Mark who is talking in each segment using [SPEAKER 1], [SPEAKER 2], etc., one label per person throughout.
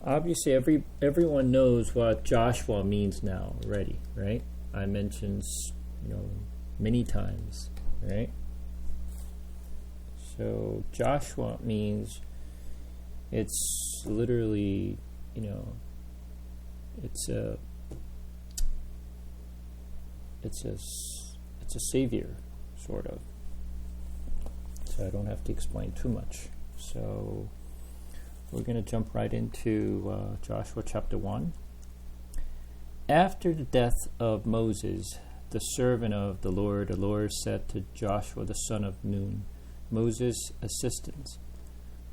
[SPEAKER 1] obviously everyone knows what Joshua means now already, right? I mentioned, many times, right? So Joshua means it's literally, it's a savior, sort of. So I don't have to explain too much. So we're going to jump right into Joshua chapter 1. After the death of Moses, the servant of the Lord said to Joshua the son of Nun, Moses' assistant,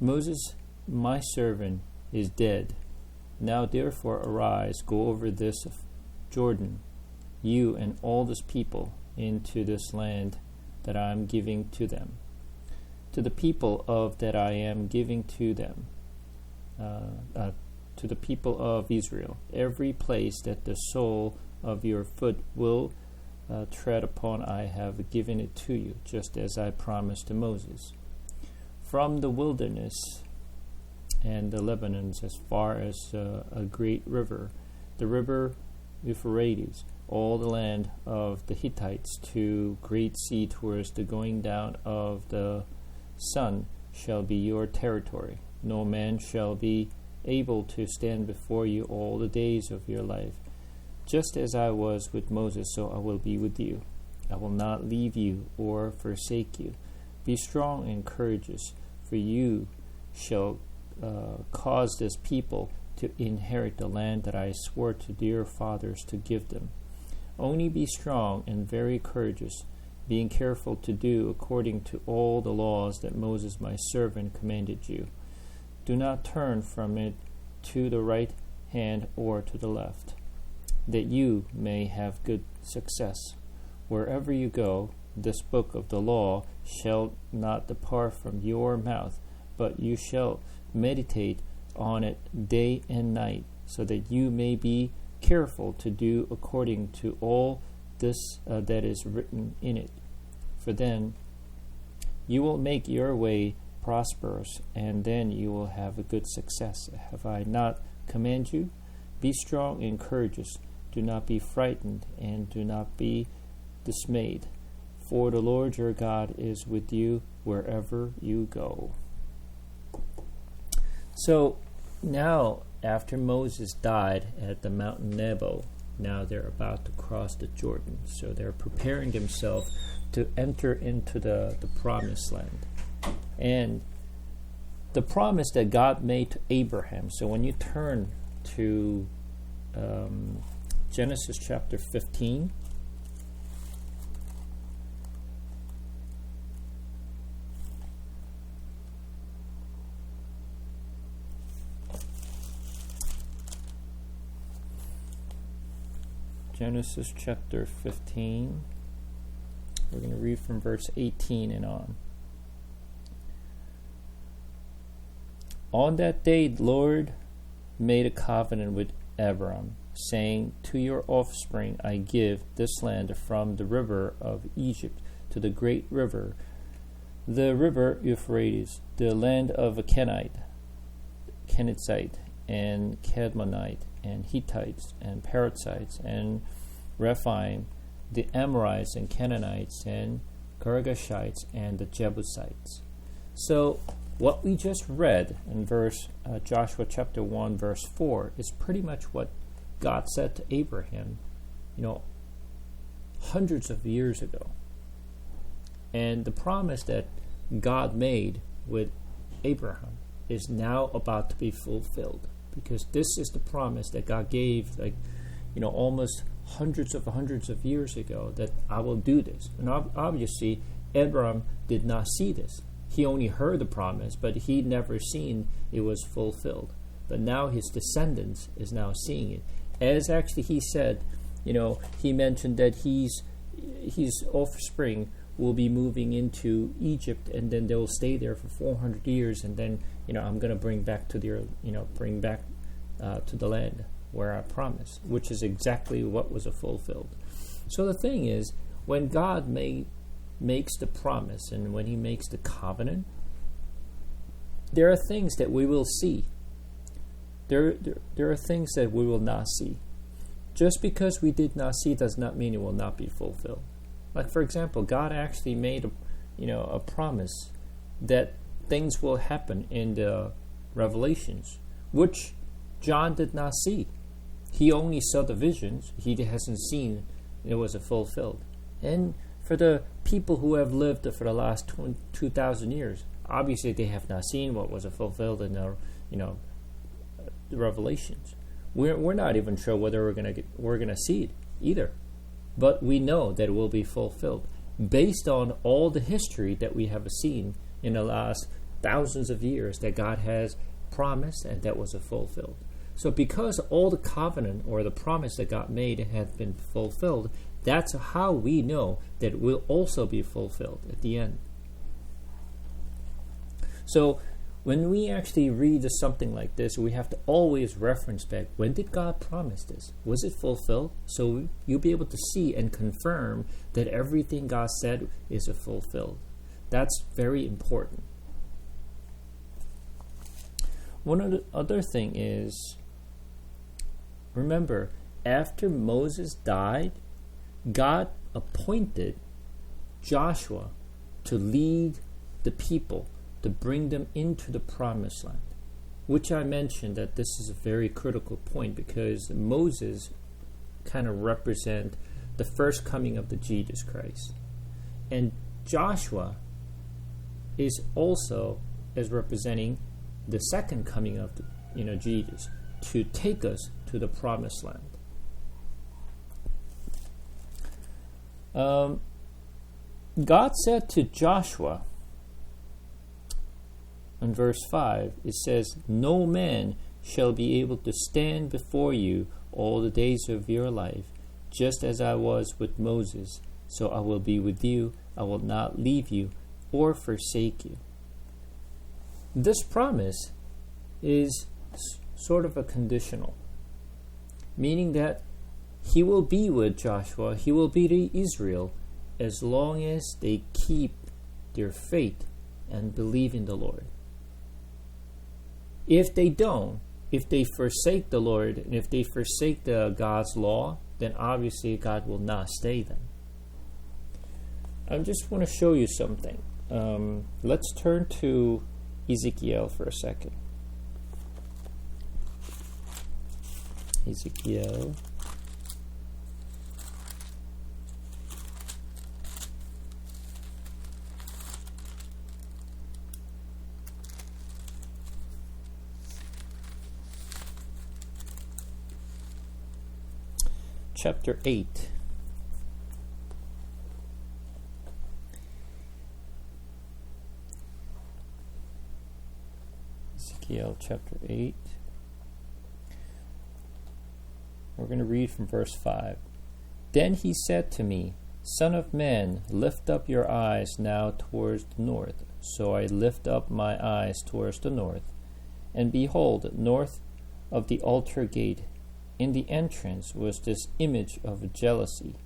[SPEAKER 1] Moses, my servant, is dead. Now therefore arise, go over this Jordan, you and all this people, into this land that I am giving to them, to the people of that I am giving to them, to the people of Israel. Every place that the sole of your foot will tread upon, I have given it to you, just as I promised to Moses. From the wilderness and the Lebanon as far as a great river, the river Euphrates, all the land of the Hittites, to great sea towards the going down of the sun, shall be your territory. No man shall be able to stand before you all the days of your life. Just as I was with Moses, so I will be with you. I will not leave you or forsake you. Be strong and courageous, for you shall cause this people to inherit the land that I swore to their fathers to give them. Only be strong and very courageous, being careful to do according to all the laws that Moses my servant commanded you. Do not turn from it to the right hand or to the left, that you may have good success. Wherever you go, this book of the law shall not depart from your mouth, but you shall meditate on it day and night, so that you may be careful to do according to all this that is written in it. For then you will make your way prosperous, and then you will have a good success. Have I not commanded you? Be strong and courageous. Do not be frightened, and do not be dismayed. For the Lord your God is with you wherever you go. So now, after Moses died at the mountain Nebo, now they're about to cross the Jordan. So they're preparing themselves to enter into the promised land. And the promise that God made to Abraham. So when you turn to Genesis chapter 15, Genesis chapter 15, we're going to read from verse 18 and on. On that day, the Lord made a covenant with Abram, saying, to your offspring I give this land from the river of Egypt to the great river, the river Euphrates, the land of a Kenizzite, and Cadmonite, and Hittites, and Perizzites, and Rephaim, the Amorites, and Canaanites, and Girgashites, and the Jebusites. So what we just read in Joshua chapter 1, verse 4, is pretty much what God said to Abraham, hundreds of years ago. And the promise that God made with Abraham is now about to be fulfilled, because this is the promise that God gave, almost hundreds of years ago, that I will do this. And obviously, Abraham did not see this. He only heard the promise, but he never seen it was fulfilled. But now his descendants is now seeing it. As actually he said, he mentioned that his offspring will be moving into Egypt, and then they'll stay there for 400 years, and then I'm going to bring back to the land where I promised, which is exactly what was fulfilled. So the thing is, when God makes the promise and when he makes the covenant, there are things that we will see there are things that we will not see. Just because we did not see does not mean it will not be fulfilled. Like, for example, God actually made a promise that things will happen in the Revelations, which John did not see. He only saw the visions. He hasn't seen it was fulfilled. And for the people who have lived for the last 2,000 years, obviously they have not seen what was fulfilled in the Revelations. We're not even sure whether we're gonna see it either, but we know that it will be fulfilled based on all the history that we have seen in the last thousands of years that God has promised and that was fulfilled. So because all the covenant or the promise that God made has been fulfilled, that's how we know that it will also be fulfilled at the end. So when we actually read something like this, we have to always reference back, when did God promise this? Was it fulfilled? So you'll be able to see and confirm that everything God said is fulfilled. That's very important. One of the other thing is, remember, after Moses died, God appointed Joshua to lead the people, to bring them into the promised land, which I mentioned that this is a very critical point because Moses kind of represent the first coming of the Jesus Christ, and Joshua is also as representing the second coming of Jesus to take us to the promised land. God said to Joshua in verse 5, it says, "No man shall be able to stand before you all the days of your life. Just as I was with Moses, so I will be with you. I will not leave you or forsake you." This promise is sort of a conditional, meaning that he will be with Joshua, he will be to Israel as long as they keep their faith and believe in the Lord. If they don't, if they forsake the Lord, and if they forsake God's law, then obviously God will not stay them. I just want to show you something. Let's turn to Ezekiel for a second. Ezekiel. Chapter 8. Ezekiel chapter 8. We're going to read from verse 5. "Then he said to me, Son of man, lift up your eyes now towards the north. So I lift up my eyes towards the north. And behold, north of the altar gate, in the entrance was this image of jealousy.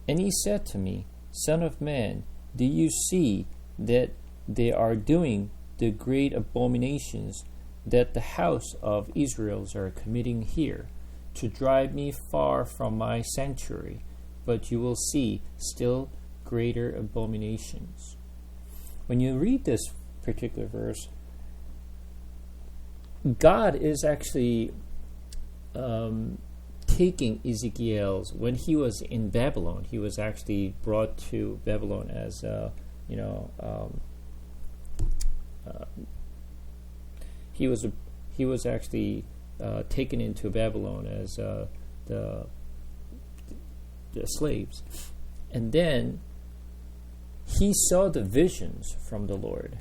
[SPEAKER 1] And he said to me, Son of man, do you see that they are doing the great abominations that the house of Israel are committing here, to drive me far from my sanctuary? But you will see still greater abominations." When you read this particular verse, God is actually taking Ezekiel's, when he was in Babylon, he was actually brought to Babylon as he was actually taken into Babylon as the slaves, and then he saw the visions from the Lord.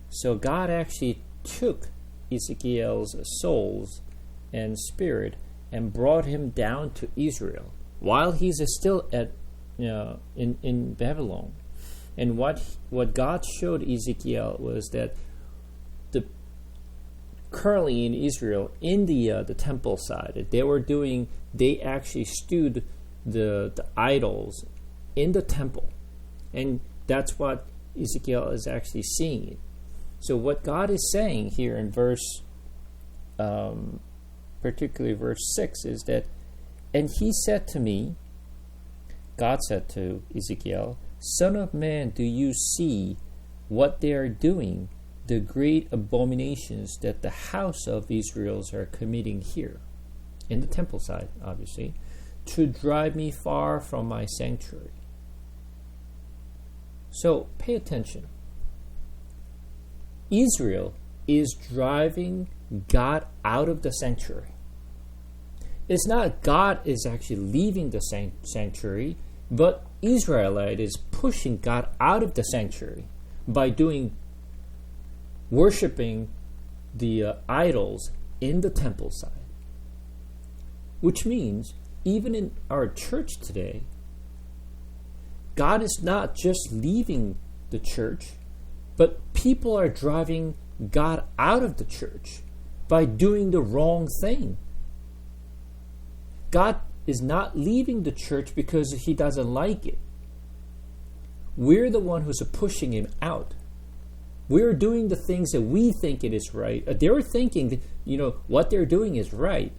[SPEAKER 1] So God actually took Ezekiel's souls and spirit and brought him down to Israel while he's still at in Babylon. And what God showed Ezekiel was that currently in Israel, in the temple side, they actually stewed the idols in the temple, and that's what Ezekiel is actually seeing. So what God is saying here in verse particularly verse 6, is that, and he said to me, God said to Ezekiel, Son of man, do you see what they are doing, the great abominations that the house of Israel are committing here, in the temple side, obviously, to drive me far from my sanctuary. So pay attention. Israel is driving God out of the sanctuary. It's not God is actually leaving the sanctuary, but Israelite is pushing God out of the sanctuary by worshiping the idols in the temple side. Which means, even in our church today, God is not just leaving the church, but people are driving God out of the church by doing the wrong thing. God is not leaving the church because he doesn't like it. We're the one who's pushing him out. We're doing the things that we think it is right. They're thinking that, what they're doing is right.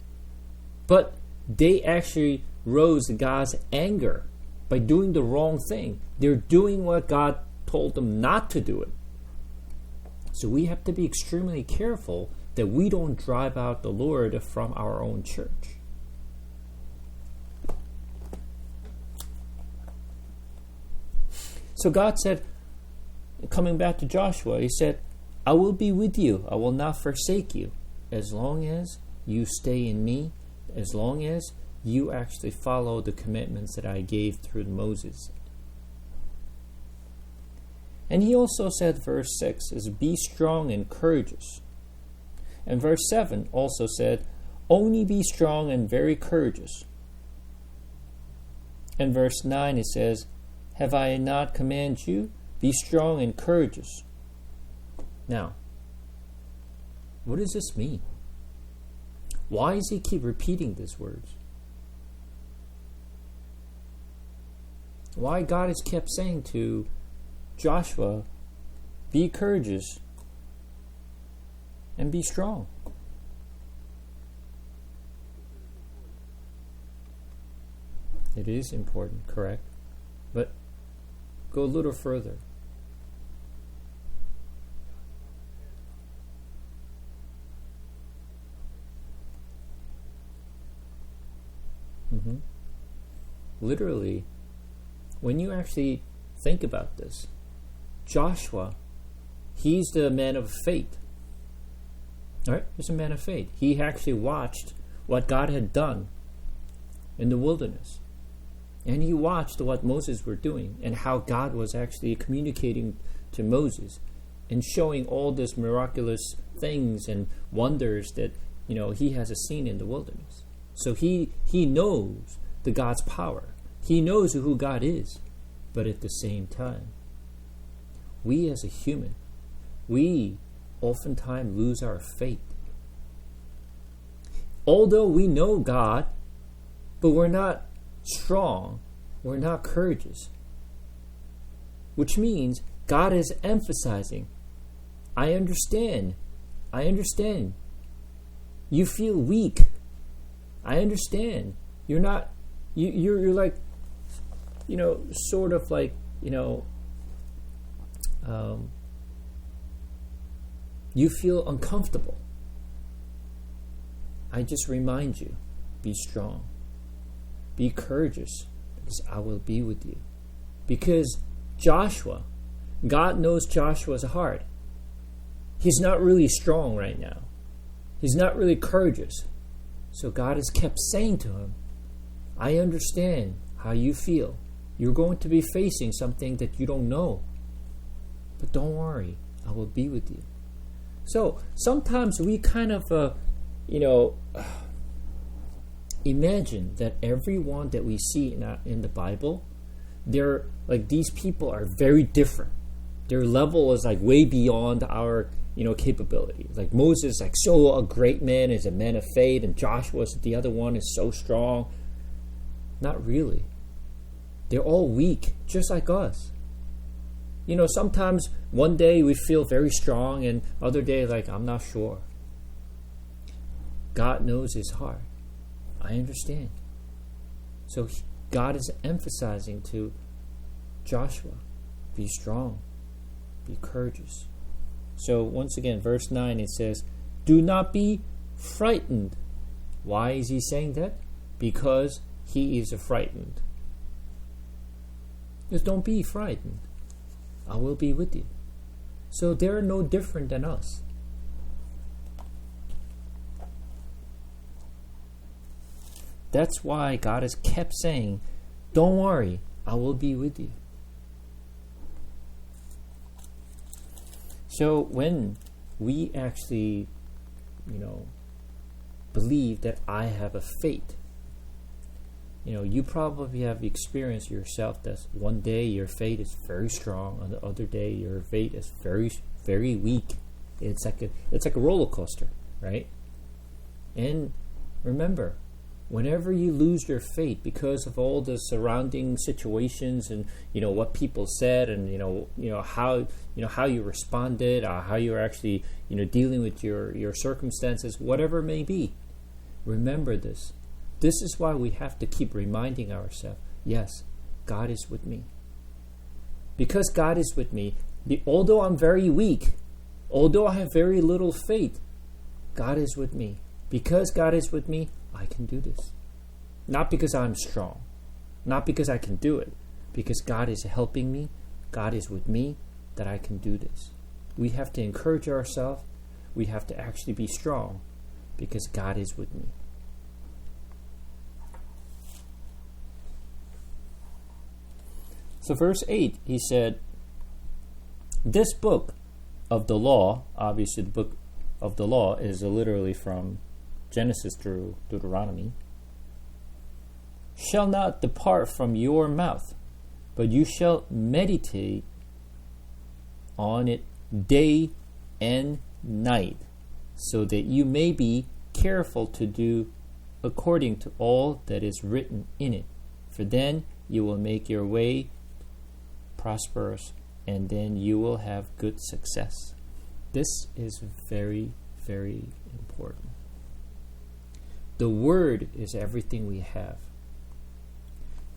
[SPEAKER 1] But they actually rose God's anger by doing the wrong thing. They're doing what God told them not to do it. So we have to be extremely careful that we don't drive out the Lord from our own church. So God said, coming back to Joshua, he said, I will be with you. I will not forsake you. As long as you stay in me, as long as you actually follow the commandments that I gave through Moses. And he also said, verse 6, is be strong and courageous. And verse 7 also said, only be strong and very courageous. And verse 9 it says, have I not commanded you? Be strong and courageous. Now, what does this mean? Why does he keep repeating these words? Why God has kept saying to Joshua, be courageous and be strong? It is important, correct? But go a little further. Literally, when you actually think about this, Joshua, he's the man of faith. All right? He's a man of faith. He actually watched what God had done in the wilderness. And he watched what Moses were doing and how God was actually communicating to Moses and showing all these miraculous things and wonders that, he has seen in the wilderness. So he knows the God's power. He knows who God is. But at the same time, we as a human, we oftentimes lose our faith. Although we know God, but we're not strong, we're not courageous. Which means God is emphasizing, I understand. You feel weak. I understand. You're not, you're like, sort of like, you feel uncomfortable. I just remind you, be strong. Be courageous, because I will be with you. Because Joshua, God knows Joshua's heart. He's not really strong right now. He's not really courageous. So God has kept saying to him, I understand how you feel. You're going to be facing something that you don't know. But don't worry, I will be with you. So sometimes we kind of, imagine that everyone that we see in the Bible, they're like, these people are very different. Their level is like way beyond our capability. Like Moses, like so a great man, is a man of faith, and Joshua, the other one, is so strong. Not really. They're all weak, just like us. Sometimes one day we feel very strong, and other day like, I'm not sure. God knows his heart. I understand. So God is emphasizing to Joshua, be strong, be courageous. So once again, verse 9, it says, do not be frightened. Why is he saying that? Because he is frightened. Just don't be frightened. I will be with you. So they're no different than us. That's why God has kept saying, don't worry, I will be with you. So when we actually, believe that I have a fate, you probably have experienced yourself that one day your faith is very strong, on the other day your faith is very, very weak. It's like a roller coaster, right? And remember, whenever you lose your faith because of all the surrounding situations and what people said and how you responded, or how you're actually dealing with your circumstances, whatever it may be, remember this. This is why we have to keep reminding ourselves, yes, God is with me. Because God is with me, although I'm very weak, although I have very little faith, God is with me. Because God is with me, I can do this. Not because I'm strong, not because I can do it, because God is helping me, God is with me, that I can do this. We have to encourage ourselves. We have to actually be strong because God is with me. So verse 8, he said, this book of the law, obviously the book of the law is literally from Genesis through Deuteronomy, shall not depart from your mouth, but you shall meditate on it day and night, so that you may be careful to do according to all that is written in it. For then you will make your way prosperous, and then you will have good success. This is very, very important. The Word is everything we have.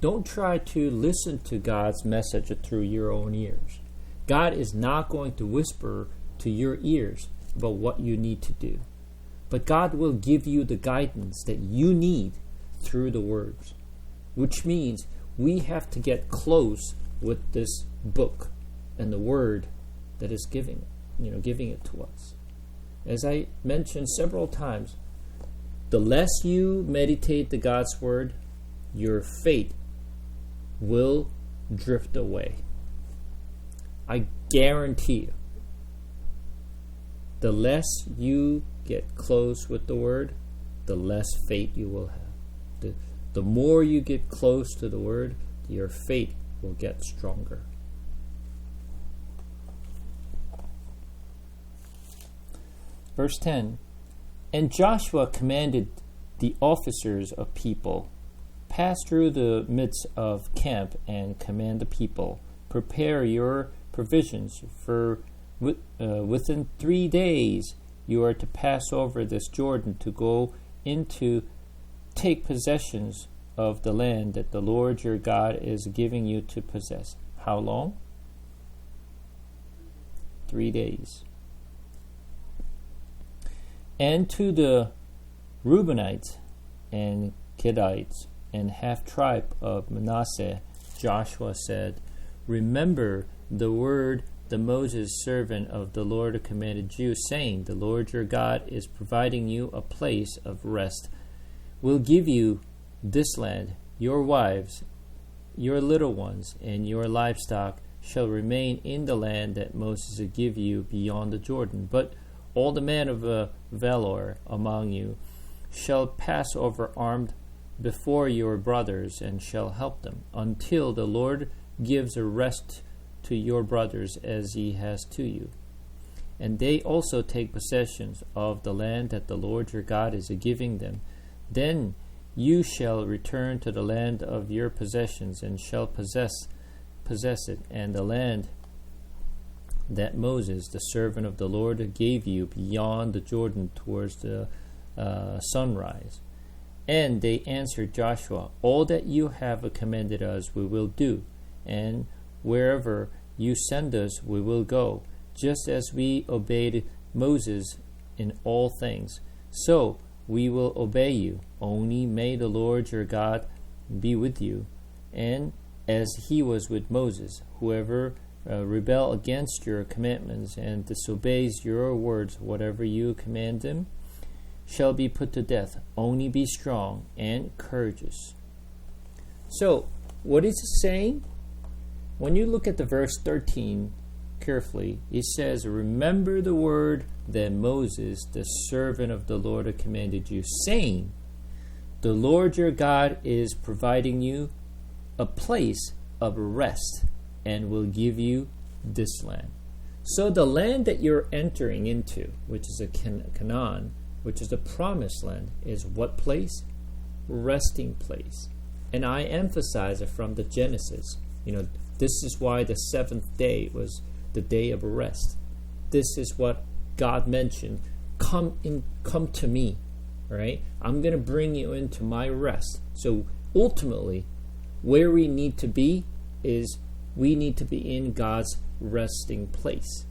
[SPEAKER 1] Don't try to listen to God's message through your own ears. God is not going to whisper to your ears about what you need to do. But God will give you the guidance that you need through the words, which means we have to get close with this book and the word that is giving it to us. As I mentioned several times, the less you meditate the God's word, your faith will drift away. I guarantee you. The less you get close with the word, the less faith you will have. The more you get close to the word, your faith will get stronger. Verse 10, and Joshua commanded the officers of people, pass through the midst of camp and command the people, prepare your provisions, for within 3 days you are to pass over this Jordan to go into take possessions of the land that the Lord your God is giving you to possess. How long? 3 days. And to the Reubenites and Gadites and half-tribe of Manasseh, Joshua said, remember the word the Moses servant of the Lord commanded you, saying, the Lord your God is providing you a place of rest. Will give you this land, your wives, your little ones, and your livestock shall remain in the land that Moses will give you beyond the Jordan. But all the men of valor among you shall pass over armed before your brothers, and shall help them, until the Lord gives a rest to your brothers as he has to you. And they also take possessions of the land that the Lord your God is giving them. Then you shall return to the land of your possessions, and shall possess it, and the land that Moses, the servant of the Lord, gave you beyond the Jordan towards the sunrise. And they answered Joshua, all that you have commanded us we will do, and wherever you send us we will go, just as we obeyed Moses in all things. So we will obey you. Only may the Lord your God be with you, and as he was with Moses. Whoever rebel against your commandments and disobeys your words, whatever you command him, shall be put to death. Only be strong and courageous. So, what is it saying? When you look at the verse 13 carefully, it says, remember the word that Moses, the servant of the Lord, commanded you, saying, the Lord your God is providing you a place of rest and will give you this land. So the land that you're entering into, which is a Canaan, which is the promised land, is what place? Resting place. And I emphasize it from the Genesis. This is why the seventh day was the day of rest. This is what God mentioned. Come to me, right? I'm going to bring you into my rest. So ultimately, where we need to be is we need to be in God's resting place.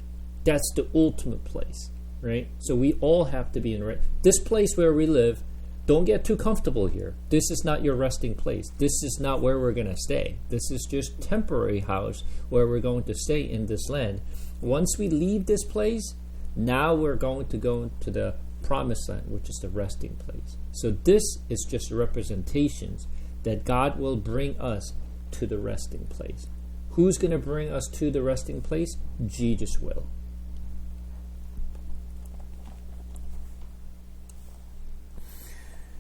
[SPEAKER 1] That's the ultimate place, right? So we all have to be in rest. This place where we live, don't get too comfortable here. This is not your resting place. This is not where we're going to stay. This is just temporary house where we're going to stay in this land. Once we leave this place, now we're going to go to the promised land, which is the resting place. So this is just representations that God will bring us to the resting place. Who's going to bring us to the resting place? Jesus will.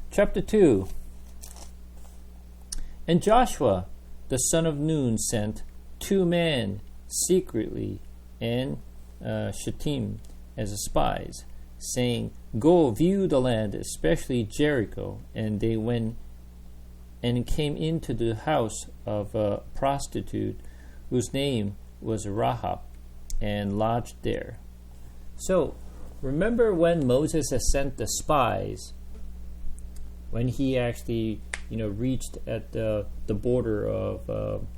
[SPEAKER 1] Chapter 2. And Joshua, the son of Nun, sent 2 men secretly and Shittim as spies, saying, go view the land, especially Jericho. And they went and came into the house of a prostitute whose name was Rahab, and lodged there. So, remember when Moses has sent the spies, when he actually, reached at the border of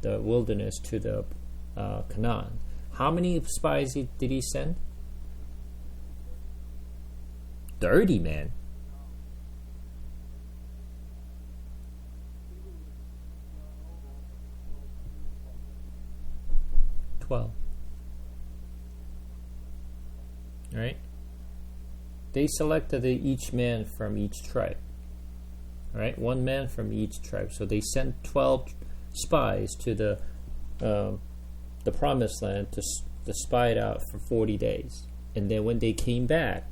[SPEAKER 1] the wilderness to the Canaan. How many spies did he send? 30 men. 12. Right? They selected each man from each tribe. Right? 1 man from each tribe. So they sent 12 spies to the promised land to spy it out for 40 days. And then when they came back,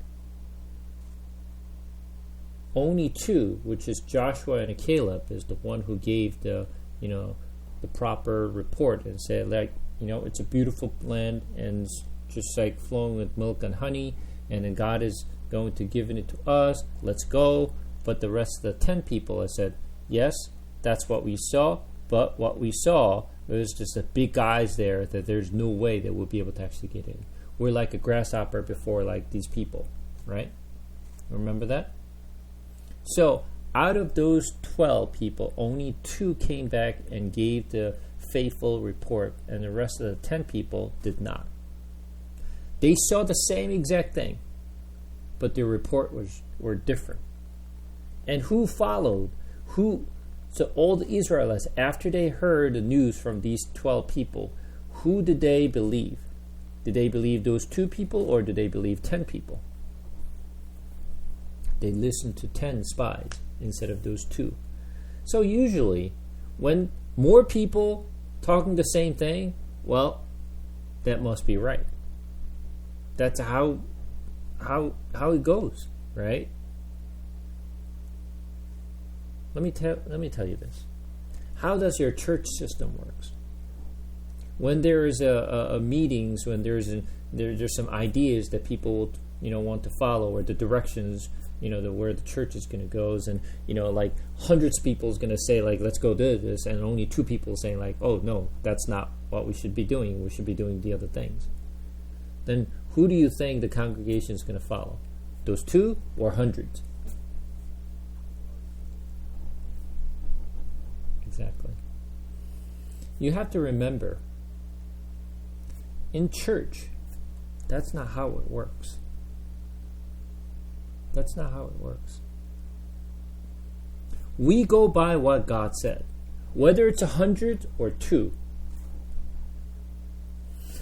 [SPEAKER 1] only 2, which is Joshua and Caleb, is the one who gave the proper report and said, it's a beautiful land and it's just like flowing with milk and honey, and then God is going to give it to us. Let's go. But the rest of the 10 people have said, yes, that's what we saw, but what we saw was just a big guys there that there's no way that we'll be able to actually get in. We're like a grasshopper before like these people, right? Remember that? So out of those 12 people, only 2 came back and gave the faithful report, and the rest of the 10 people did not. They saw the same exact thing, but their report were different. And who followed? So all the Israelites, after they heard the news from these 12 people, who did they believe? Did they believe those 2 people, or did they believe 10 people? They listened to 10 spies instead of those 2. So usually, when more people talking the same thing, well, that must be right. That's how it goes, right? Let me tell you this. How does your church system works? When there is a meetings, when there's some ideas that people want to follow, or the directions where the church is going to go, and like hundreds of people is going to say like, let's go do this, and only 2 people saying like, oh no, that's not what we should be doing. We should be doing the other things. Then who do you think the congregation is going to follow? Those 2 or hundreds? Exactly. You have to remember, in church, that's not how it works. That's not how it works. We go by what God said, whether it's 100 or 2.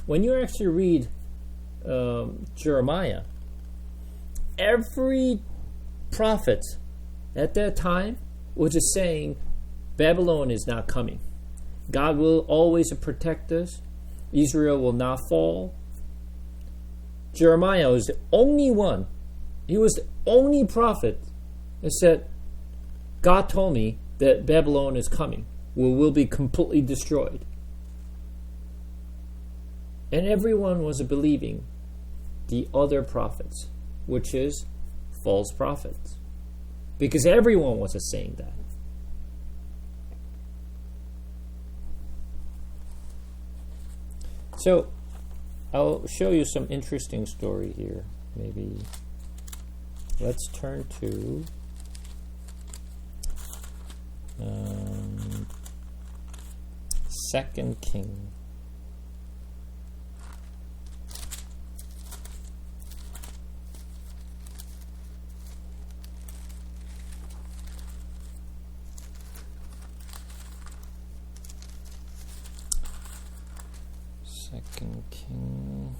[SPEAKER 1] When you actually read Jeremiah, every prophet at that time was just saying, Babylon is not coming. God will always protect us. Israel will not fall. Jeremiah was the only one. He was the only prophet that said, God told me that Babylon is coming. We will be completely destroyed. And everyone was believing the other prophets, which is false prophets. Because everyone was saying that. So, I'll show you some interesting story here. Maybe let's turn to 2 King. Second King.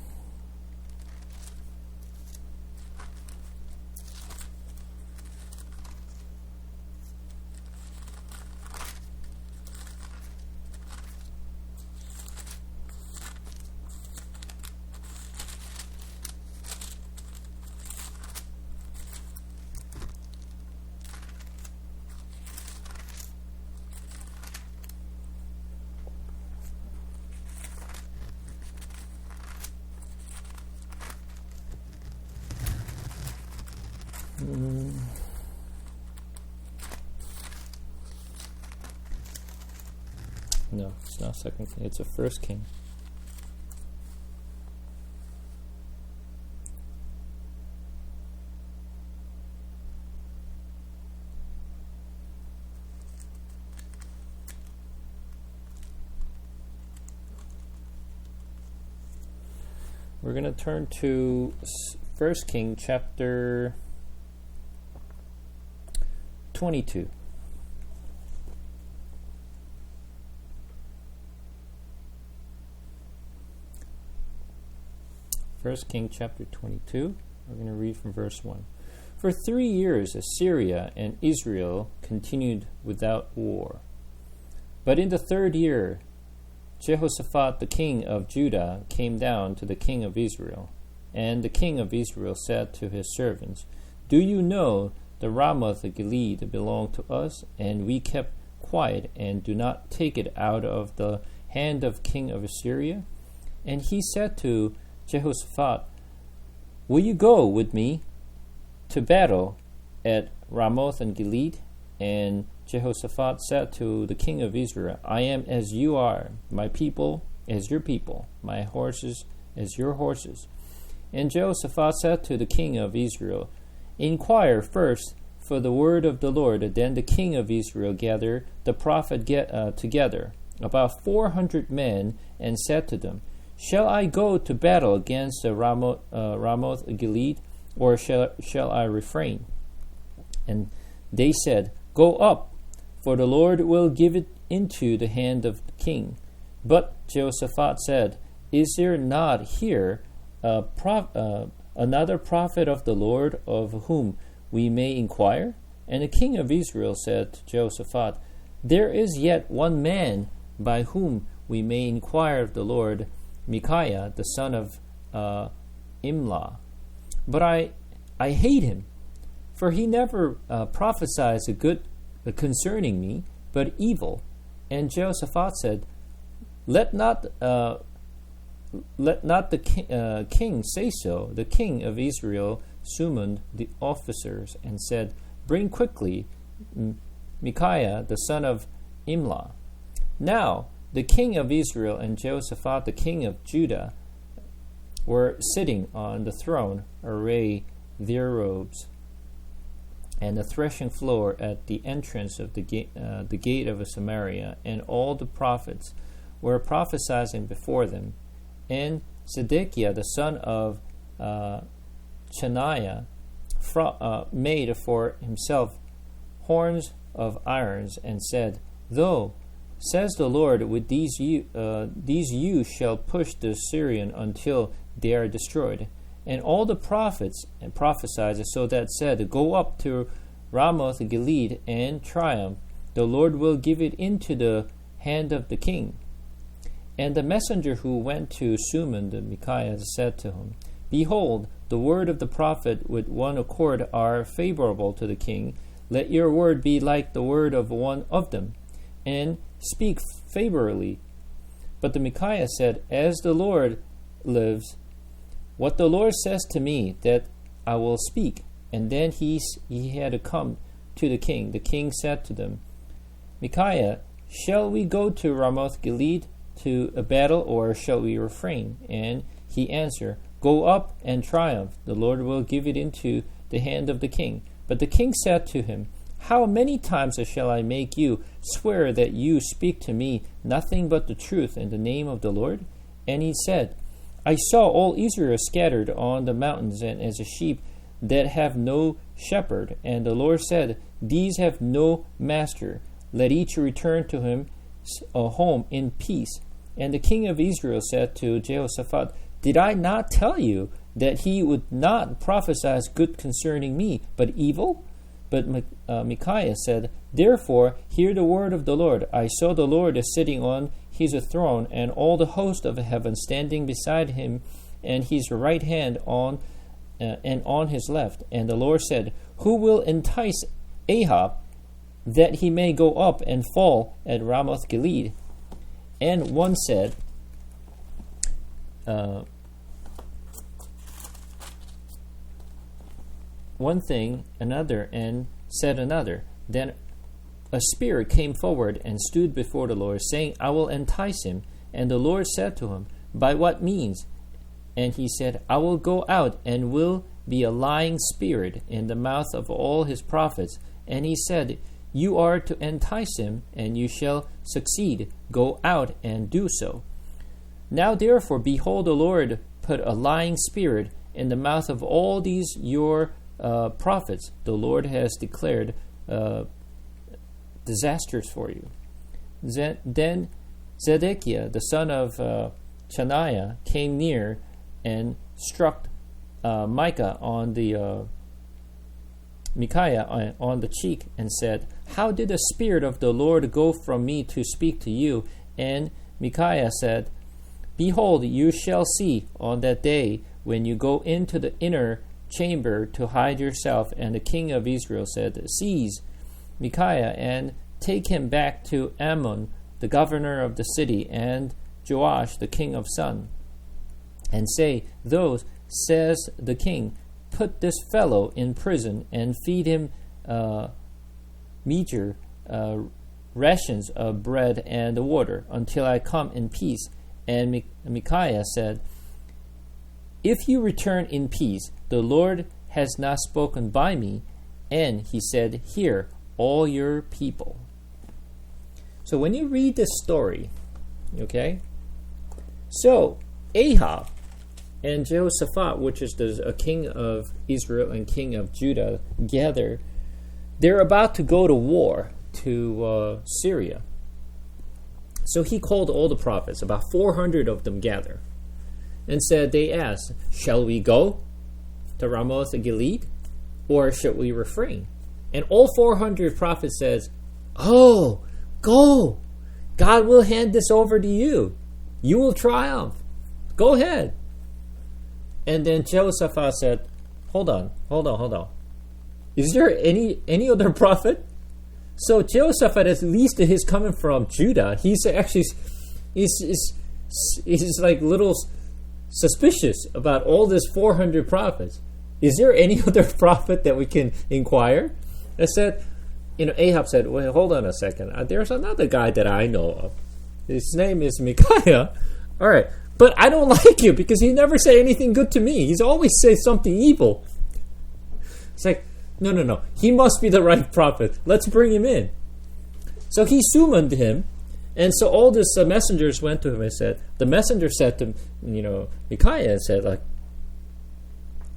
[SPEAKER 1] No, it's not Second King. It's a First King. We're going to turn to First King chapter 22. First King chapter 22. We're going to read from verse 1. For 3 years Assyria and Israel continued without war. But in the 3rd year, Jehoshaphat the king of Judah came down to the king of Israel. And the king of Israel said to his servants, Do you know the Ramoth Gilead belonged to us, and we kept quiet and do not take it out of the hand of king of Assyria? And he said to Jehoshaphat, Will you go with me to battle at Ramoth and Gilead? And Jehoshaphat said to the king of Israel, I am as you are, my people as your people, my horses as your horses. And Jehoshaphat said to the king of Israel, Inquire first for the word of the Lord. Then the king of Israel gathered the prophet together, about 400 men, and said to them, Shall I go to battle against the Ramoth Gilead, or shall I refrain? And they said, Go up, for the Lord will give it into the hand of the king. But Jehoshaphat said, Is there not here another prophet of the Lord of whom we may inquire? And the king of Israel said to Jehoshaphat, There is yet one man by whom we may inquire of the Lord, Micaiah, the son of Imlah. But I hate him, for he never prophesies a good concerning me, but evil. And Jehoshaphat said, Let not the king say so. The king of Israel summoned the officers and said, Bring quickly Micaiah, the son of Imlah. Now the king of Israel and Jehoshaphat, the king of Judah, were sitting on the throne, arrayed their robes. and the threshing floor at the entrance of the gate of Samaria, and all the prophets were prophesying before them. And Zedekiah the son of Chenaanah made for himself horns of irons, and said, Though, says the Lord, with these you shall push the Syrian until they are destroyed. And all the prophets and prophesied so that said, Go up to Ramoth Gilead and triumph. The Lord will give it into the hand of the king. And the messenger who went to summon the Micaiah said to him, Behold, the word of the prophet with one accord are favorable to the king. Let your word be like the word of one of them, and speak favorably. But the Micaiah said, As the Lord lives, what the Lord says to me, that I will speak. And then he had to come to the king. The king said to them, Micaiah, shall we go to Ramoth Gilead to a battle, or shall we refrain? And he answered, Go up and triumph. The Lord will give it into the hand of the king. But the king said to him, How many times shall I make you swear that you speak to me nothing but the truth in the name of the Lord? And he said, I saw all Israel scattered on the mountains, and as a sheep that have no shepherd. And the Lord said, These have no master. Let each return to him home in peace. And the king of Israel said to Jehoshaphat, Did I not tell you that he would not prophesy good concerning me, but evil? But Micaiah said, Therefore hear the word of the Lord. I saw the Lord sitting on his throne, and all the host of heaven standing beside him, and his right hand on his left. And the Lord said, Who will entice Ahab, that he may go up and fall at Ramoth Gilead? And one said, one thing, another, and said another. Then a spirit came forward and stood before the Lord, saying, I will entice him. And the Lord said to him, By what means? And he said, I will go out and will be a lying spirit in the mouth of all his prophets. And he said, You are to entice him, and you shall succeed. Go out and do so. Now therefore, behold, the Lord put a lying spirit in the mouth of all these your prophets. The Lord has declared disasters for you. Then Zedekiah, the son of Chenaanah, came near and struck Micaiah on the cheek, and said, How did the Spirit of the Lord go from me to speak to you? And Micaiah said, Behold, you shall see on that day when you go into the inner chamber to hide yourself. And the king of Israel said, Seize Micaiah and take him back to Ammon, the governor of the city, and Joash, the king of Sun, and say, Thus says the king, Put this fellow in prison and feed him meager rations of bread and water until I come in peace. And Micaiah said, If you return in peace, the Lord has not spoken by me. And he said, Hear, all your people. So when you read this story, okay, so Ahab and Jehoshaphat, which is a king of Israel and king of Judah, gather. They're about to go to war to Syria. So he called all the prophets, about 400 of them gather, and they asked, Shall we go to Ramoth Gilead, or should we refrain? And all 400 prophets says, Oh, go. God will hand this over to you. You will triumph. Go ahead. And then Jehoshaphat said, Hold on. Is there any other prophet? So Jehoshaphat, at least he's coming from Judah. He's actually he's like little suspicious about all this 400 prophets. Is there any other prophet that we can inquire? I said, Ahab said, well, hold on a second. There's another guy that I know of. His name is Micaiah. All right. But I don't like you because he never say anything good to me. He's always say something evil. It's like, No. He must be the right prophet. Let's bring him in. So he summoned him, and so all these messengers went to him and said, the messenger said to, Micaiah, and said, like,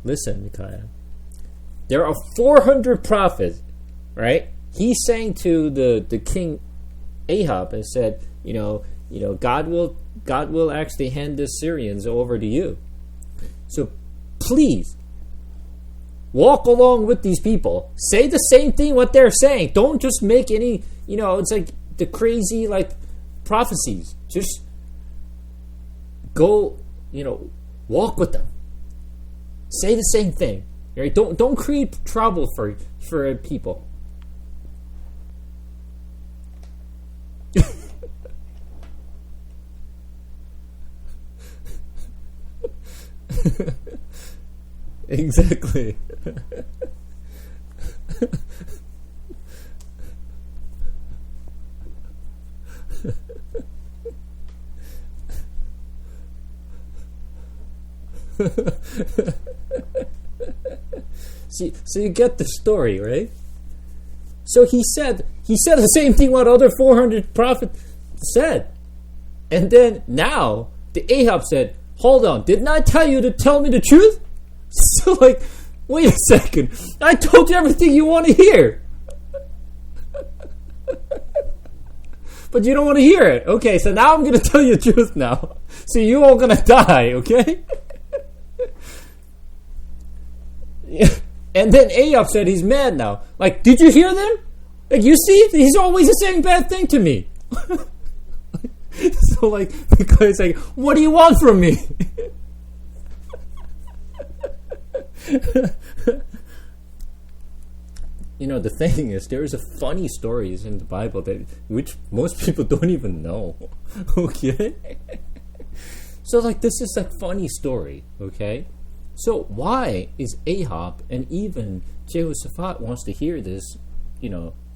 [SPEAKER 1] listen, Micaiah, there are 400 prophets, right? He's saying to the king Ahab and said, God will actually hand the Syrians over to you. So please walk along with these people. Say the same thing what they're saying. Don't just make any, it's like the crazy like prophecies. Just go, walk with them. Say the same thing. Right? Don't create trouble for people. Exactly. See, so you get the story, right? So he said the same thing what other 400 prophets said. And then now the Ahab said, hold on, didn't I tell you to tell me the truth? So like, wait a second, I told you everything you want to hear. But you don't want to hear it. Okay, so now I'm going to tell you the truth now. So you all going to die, okay? And then Ahab said he's mad now. Like, did you hear them? Like, you see, he's always saying bad thing to me. So like, because like, what do you want from me? The thing is, there's a funny stories in the Bible which most people don't even know. Okay? So like, this is a funny story, okay? So why is Ahab and even Jehoshaphat wants to hear this,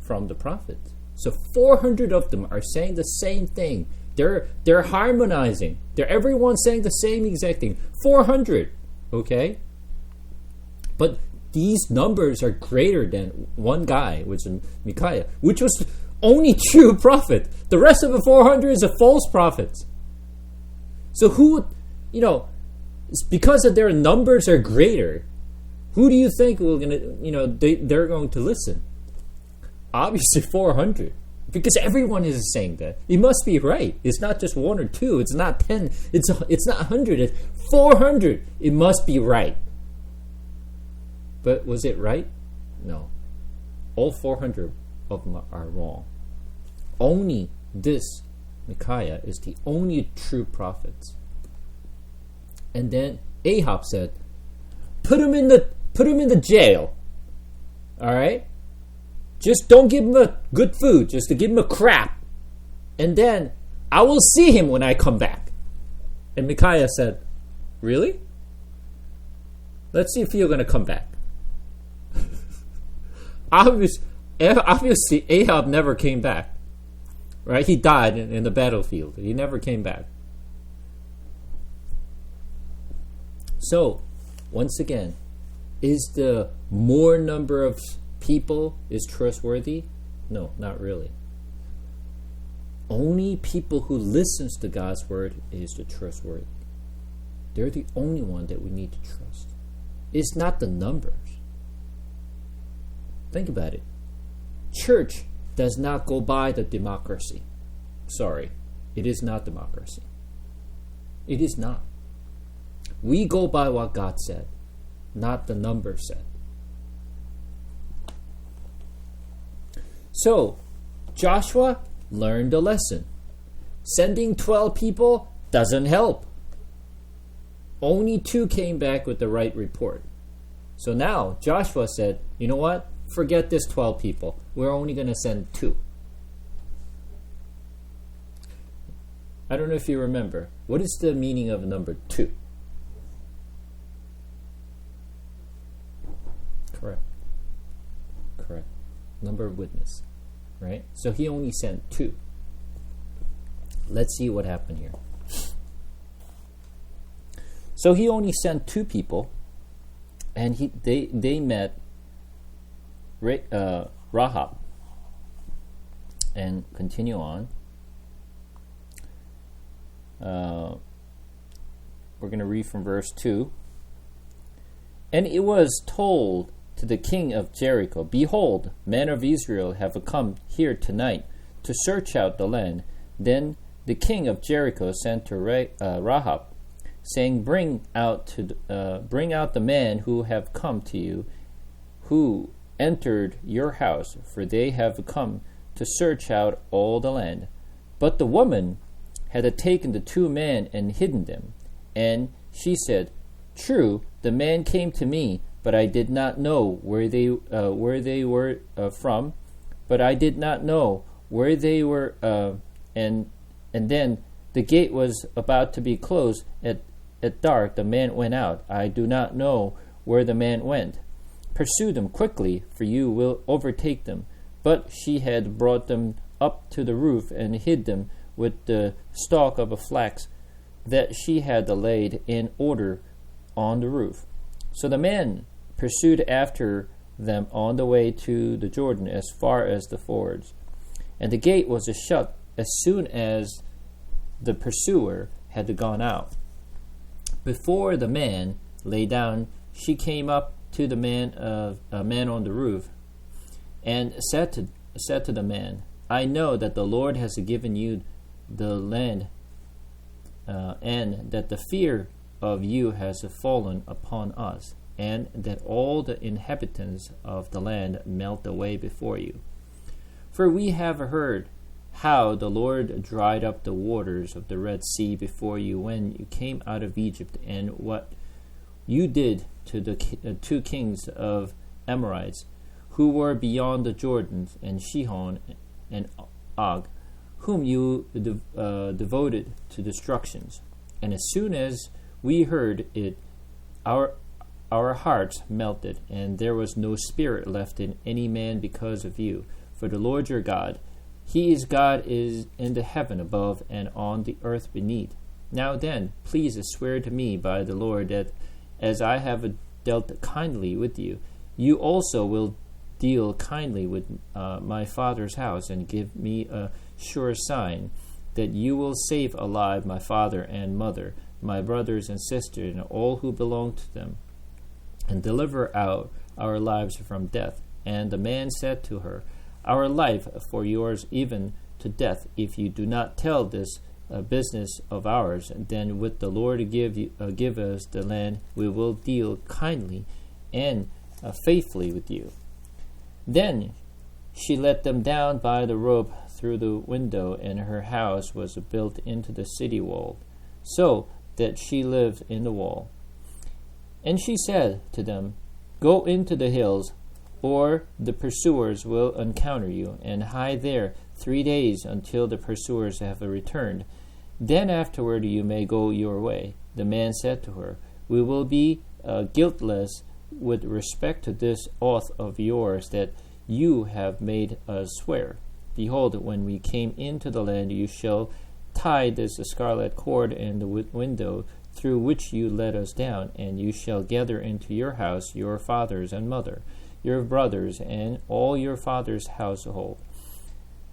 [SPEAKER 1] from the prophet? So 400 of them are saying the same thing. They're harmonizing. Everyone's saying the same exact thing. 400, okay? But these numbers are greater than one guy, which is Micaiah, which was only true prophet. The rest of the 400 is a false prophet. So who, it's because of their numbers are greater, who do you think will they're going to listen? Obviously 400. Because everyone is saying that. It must be right. It's not just 1 or 2. It's not 10. It's not 100. It's 400. It must be right. But was it right? No. All 400 of them are wrong. Only this Micaiah is the only true prophet. And then Ahab said, put him in the jail. All right? Just don't give him a good food, just to give him a crap. And then I will see him when I come back. And Micaiah said, really? Let's see if you're going to come back. Obviously, Ahab never came back. Right? He died in the battlefield. He never came back. So, once again, is the more number of people is trustworthy? No, not really. Only people who listens to God's word is the trustworthy. They're the only one that we need to trust. It's not the numbers. Think about it. Church does not go by the democracy. Sorry, it is not democracy. It is not. We go by what God said, not the number said. So, Joshua learned a lesson. Sending 12 people doesn't help. Only 2 came back with the right report. So now, Joshua said, you know what? Forget this 12 people. We're only going to send 2. I don't know if you remember. What is the meaning of number 2? Correct. Number of witness. Right? So he only sent 2. Let's see what happened here. So he only sent 2 people, and they met Rahab. And continue on. We're going to read from verse 2. And it was told to the king of Jericho, Behold, men of Israel have come here tonight to search out the land. Then the king of Jericho sent to Rahab, saying, Bring out the men who have come to you, who entered your house, for they have come to search out all the land. But the woman had taken the 2 men and hidden them. And she said, True, the man came to me, but I did not know where they were from. But I did not know where they were, and then the gate was about to be closed. At dark, the man went out. I do not know where the man went. Pursue them quickly, for you will overtake them. But she had brought them up to the roof and hid them with the stalk of a flax that she had laid in order on the roof. So the man pursued after them on the way to the Jordan as far as the fords. And the gate was shut as soon as the pursuer had gone out. Before the man lay down, she came up to the man on the roof and said to the man, I know that the Lord has given you the land, and that the fear of you has fallen upon us, and that all the inhabitants of the land melt away before you. For we have heard how the Lord dried up the waters of the Red Sea before you when you came out of Egypt, and what you did to the 2 kings of Amorites, who were beyond the Jordan, and Sihon and Og, whom you devoted to destructions. And as soon as we heard it, our hearts melted, and there was no spirit left in any man because of you. For the Lord your God, He is God is in the heaven above and on the earth beneath. Now then, please swear to me by the Lord that as I have dealt kindly with you, you also will deal kindly with my father's house, and give me a sure sign that you will save alive my father and mother, my brothers and sisters, and all who belong to them, and deliver out our lives from death. And the man said to her, Our life for yours, even to death. If you do not tell this business of ours, then with the Lord give us the land, we will deal kindly and faithfully with you. Then she let them down by the rope through the window, and her house was built into the city wall, so that she lived in the wall. And she said to them, Go into the hills, or the pursuers will encounter you, and hide there 3 days until the pursuers have returned. Then afterward you may go your way. The man said to her, We will be guiltless with respect to this oath of yours that you have made us swear. Behold, when we came into the land, you shall tie this scarlet cord in the window through which you let us down, and you shall gather into your house your fathers and mother, your brothers, and all your father's household.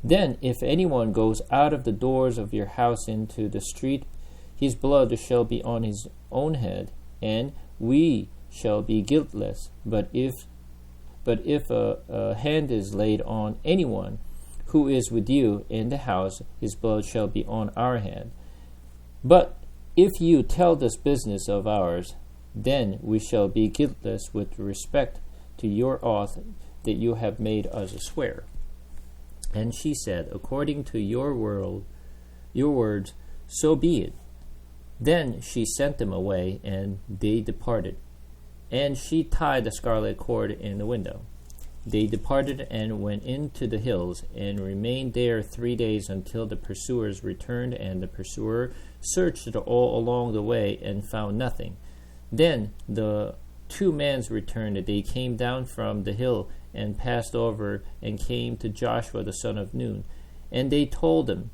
[SPEAKER 1] Then, if anyone goes out of the doors of your house into the street, his blood shall be on his own head, and we shall be guiltless. But if a hand is laid on anyone who is with you in the house, his blood shall be on our hand. But if you tell this business of ours, then we shall be guiltless with respect to your oath that you have made us swear. And she said, According to your words, so be it. Then she sent them away, and they departed. And she tied the scarlet cord in the window. They departed and went into the hills, and remained there 3 days until the pursuers returned, and the pursuer searched all along the way and found nothing. Then the 2 men returned. They came down from the hill and passed over and came to Joshua the son of Nun. And they told him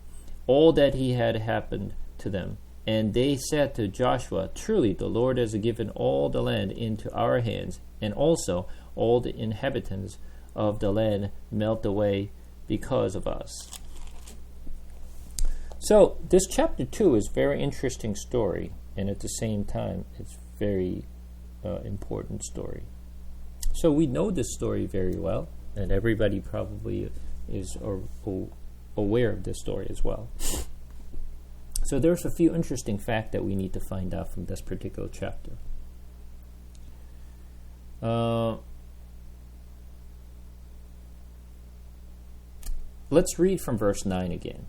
[SPEAKER 1] all that had happened to them. And they said to Joshua, Truly the Lord has given all the land into our hands, and also all the inhabitants of the land melt away because of us. So this chapter 2 is a very interesting story, and at the same time, it's very important story. So we know this story very well, and everybody probably is aware of this story as well. So there's a few interesting facts that we need to find out from this particular chapter. Let's read from verse 9 again.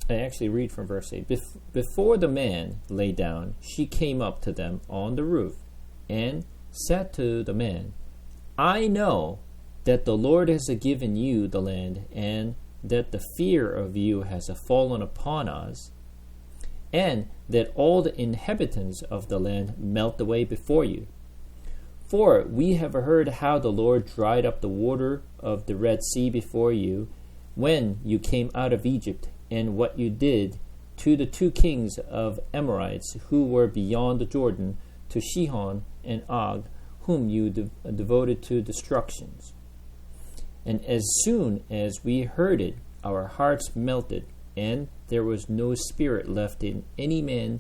[SPEAKER 1] I actually read from verse 8. Before the man lay down, she came up to them on the roof and said to the man, I know that the Lord has given you the land, and that the fear of you has fallen upon us, and that all the inhabitants of the land melt away before you. For we have heard how the Lord dried up the water of the Red Sea before you when you came out of Egypt, and what you did to the 2 kings of Amorites who were beyond the Jordan, to Sihon and Og, whom you devoted to destructions. And as soon as we heard it, our hearts melted, and there was no spirit left in any man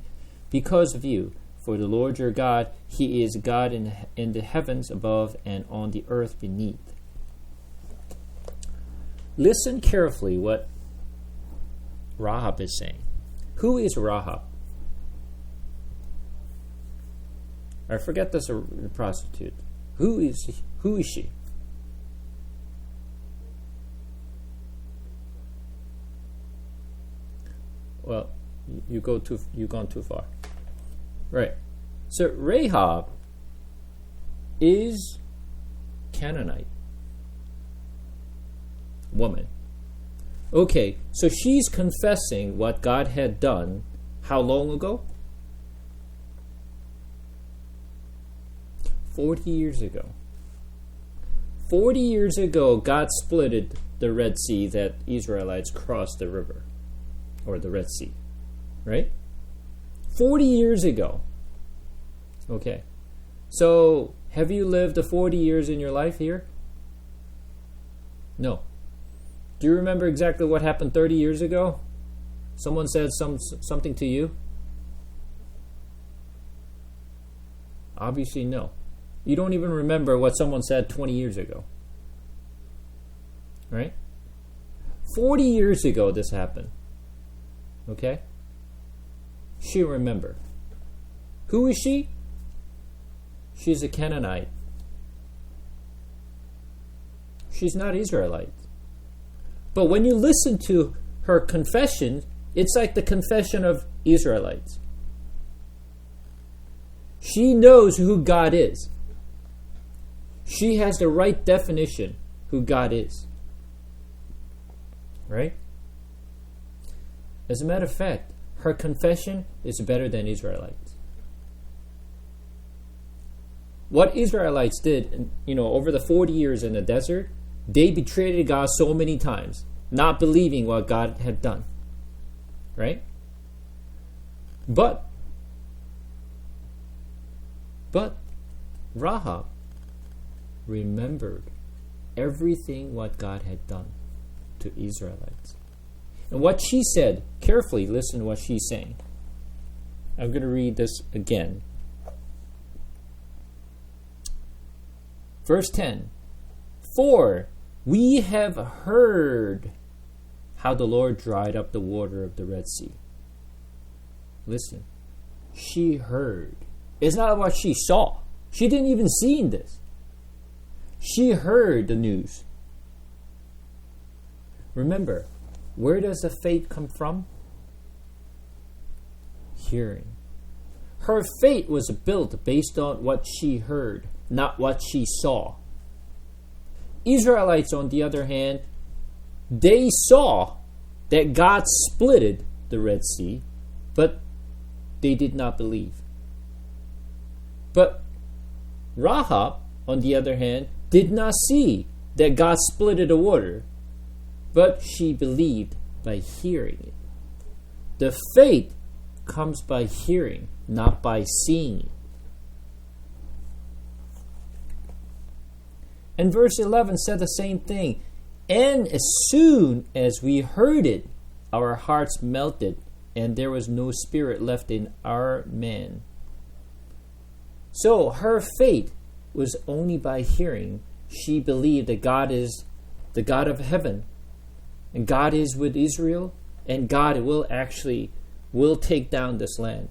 [SPEAKER 1] because of you. For the Lord your God, He is God in the heavens above and on the earth beneath. Listen carefully what Rahab is saying. Who is Rahab? I forget this prostitute. Who is she? Well, you've gone too far. Right. So Rahab is Canaanite woman. Okay, so she's confessing what God had done how long ago? 40 years ago. 40 years ago, God splitted the Red Sea that Israelites crossed the river, or the Red Sea, right? 40 years ago. Okay, so have you lived the 40 years in your life here? No. Do you remember exactly what happened 30 years ago? Someone said something to you? Obviously, no. You don't even remember what someone said 20 years ago. Right? 40 years ago this happened. Okay? She remembered. Who is she? She's a Canaanite. She's not Israelite. But when you listen to her confession, it's like the confession of Israelites. She knows who God is. She has the right definition who God is. Right? As a matter of fact, her confession is better than Israelites. What Israelites did, over the 40 years in the desert, they betrayed God so many times, not believing what God had done. Right? But Rahab remembered everything what God had done to Israelites. And what she said, carefully listen to what she's saying. I'm going to read this again. Verse 10. For we have heard how the Lord dried up the water of the Red Sea. Listen. She heard. It's not what she saw. She didn't even see this. She heard the news. Remember, where does the faith come from? Hearing. Her faith was built based on what she heard, not what she saw. Israelites, on the other hand, they saw that God splitted the Red Sea, but they did not believe. But Rahab, on the other hand, did not see that God splitted the water, but she believed by hearing it. The faith comes by hearing, not by seeing it. And verse 11 said the same thing. And as soon as we heard it, our hearts melted, and there was no spirit left in our man. So her faith was only by hearing. She believed that God is the God of heaven, and God is with Israel, and God will take down this land.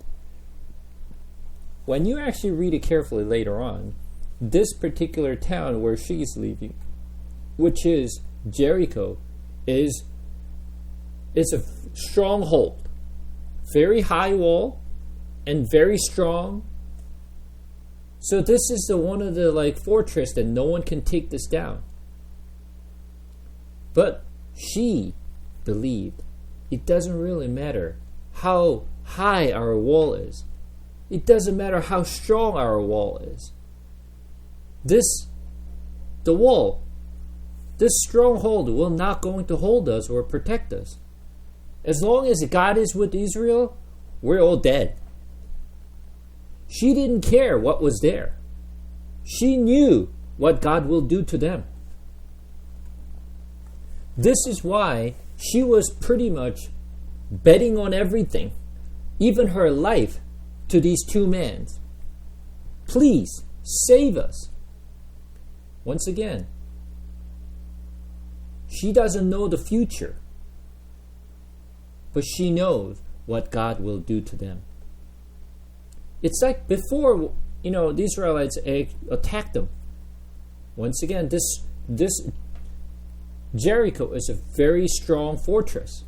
[SPEAKER 1] When you actually read it carefully later on, this particular town where she's leaving, which is Jericho, is a stronghold, very high wall, and very strong. So this is one of the fortress that no one can take this down. But she believed it doesn't really matter how high our wall is. It doesn't matter how strong our wall is. The wall, this stronghold will not going to hold us or protect us. As long as God is with Israel, we're all dead. She didn't care what was there. She knew what God will do to them. This is why she was pretty much betting on everything, even her life, to these two men. Please, save us. Once again, she doesn't know the future, but she knows what God will do to them. It's like before, the Israelites attacked them. Once again, this Jericho is a very strong fortress.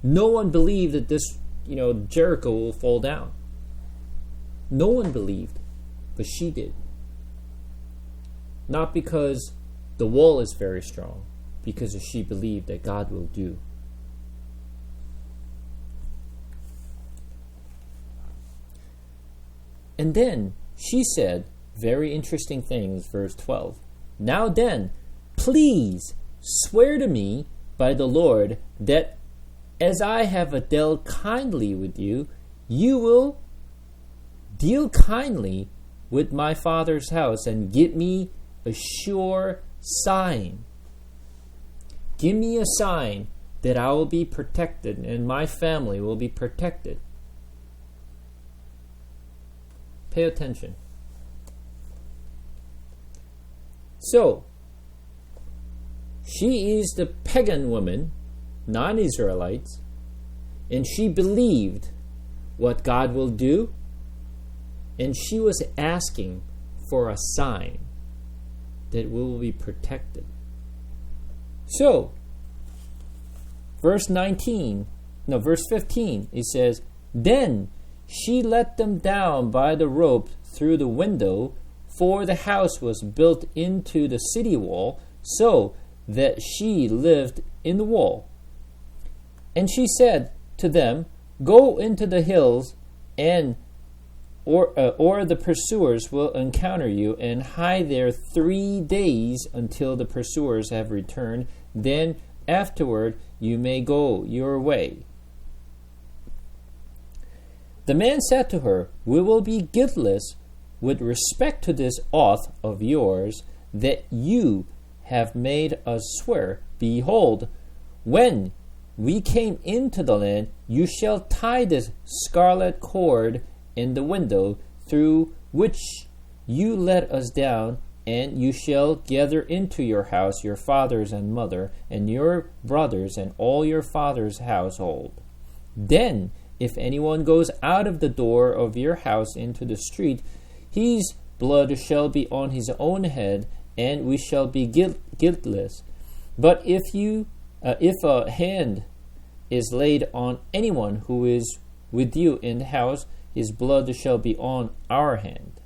[SPEAKER 1] No one believed that this, Jericho will fall down. No one believed, but she did. Not because the wall is very strong, because she believed that God will do. And then she said very interesting things, verse 12. Now then, please swear to me by the Lord that as I have dealt kindly with you, you will deal kindly with my father's house and give me a sure sign. Give me a sign that I will be protected and my family will be protected. Pay attention. So, she is the pagan woman, non-Israelites, and she believed what God will do, and she was asking for a sign that we will be protected. So, verse 15, it says, Then she let them down by the rope through the window, for the house was built into the city wall, so that she lived in the wall. And she said to them, Go into the hills, or the pursuers will encounter you, and hide there 3 days until the pursuers have returned. Then afterward you may go your way. The man said to her, We will be guiltless with respect to this oath of yours that you have made us swear. Behold, when we came into the land, you shall tie this scarlet cord in the window through which you let us down, and you shall gather into your house your fathers and mother, and your brothers, and all your father's household. Then, if anyone goes out of the door of your house into the street, his blood shall be on his own head, and we shall be guiltless. But if a hand is laid on anyone who is with you in the house, his blood shall be on our hand.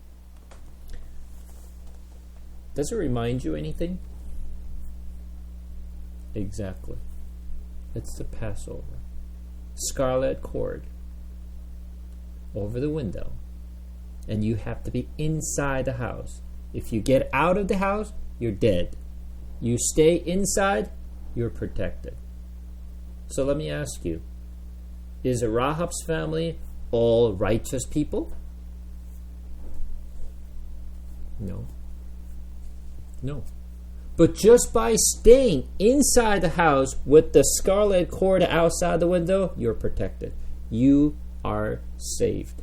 [SPEAKER 1] Does it remind you anything? Exactly. It's the Passover. Scarlet cord over the window, and you have to be inside the house. If you get out of the house, you're dead. You stay inside, you're protected. So let me ask you, is Rahab's family all righteous people? No. No. But just by staying inside the house with the scarlet cord outside the window, you're protected. You are saved.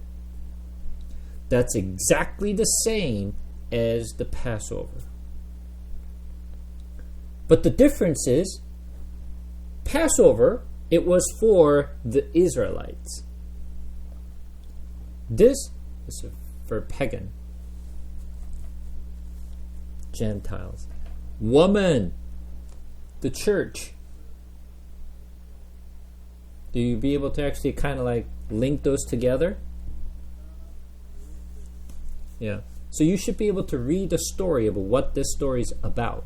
[SPEAKER 1] That's exactly the same as the Passover. But the difference is, Passover, it was for the Israelites. This is for pagan Gentiles. Woman, the church. Do you be able to actually kind of like link those together? Yeah. So you should be able to read the story of what this story is about.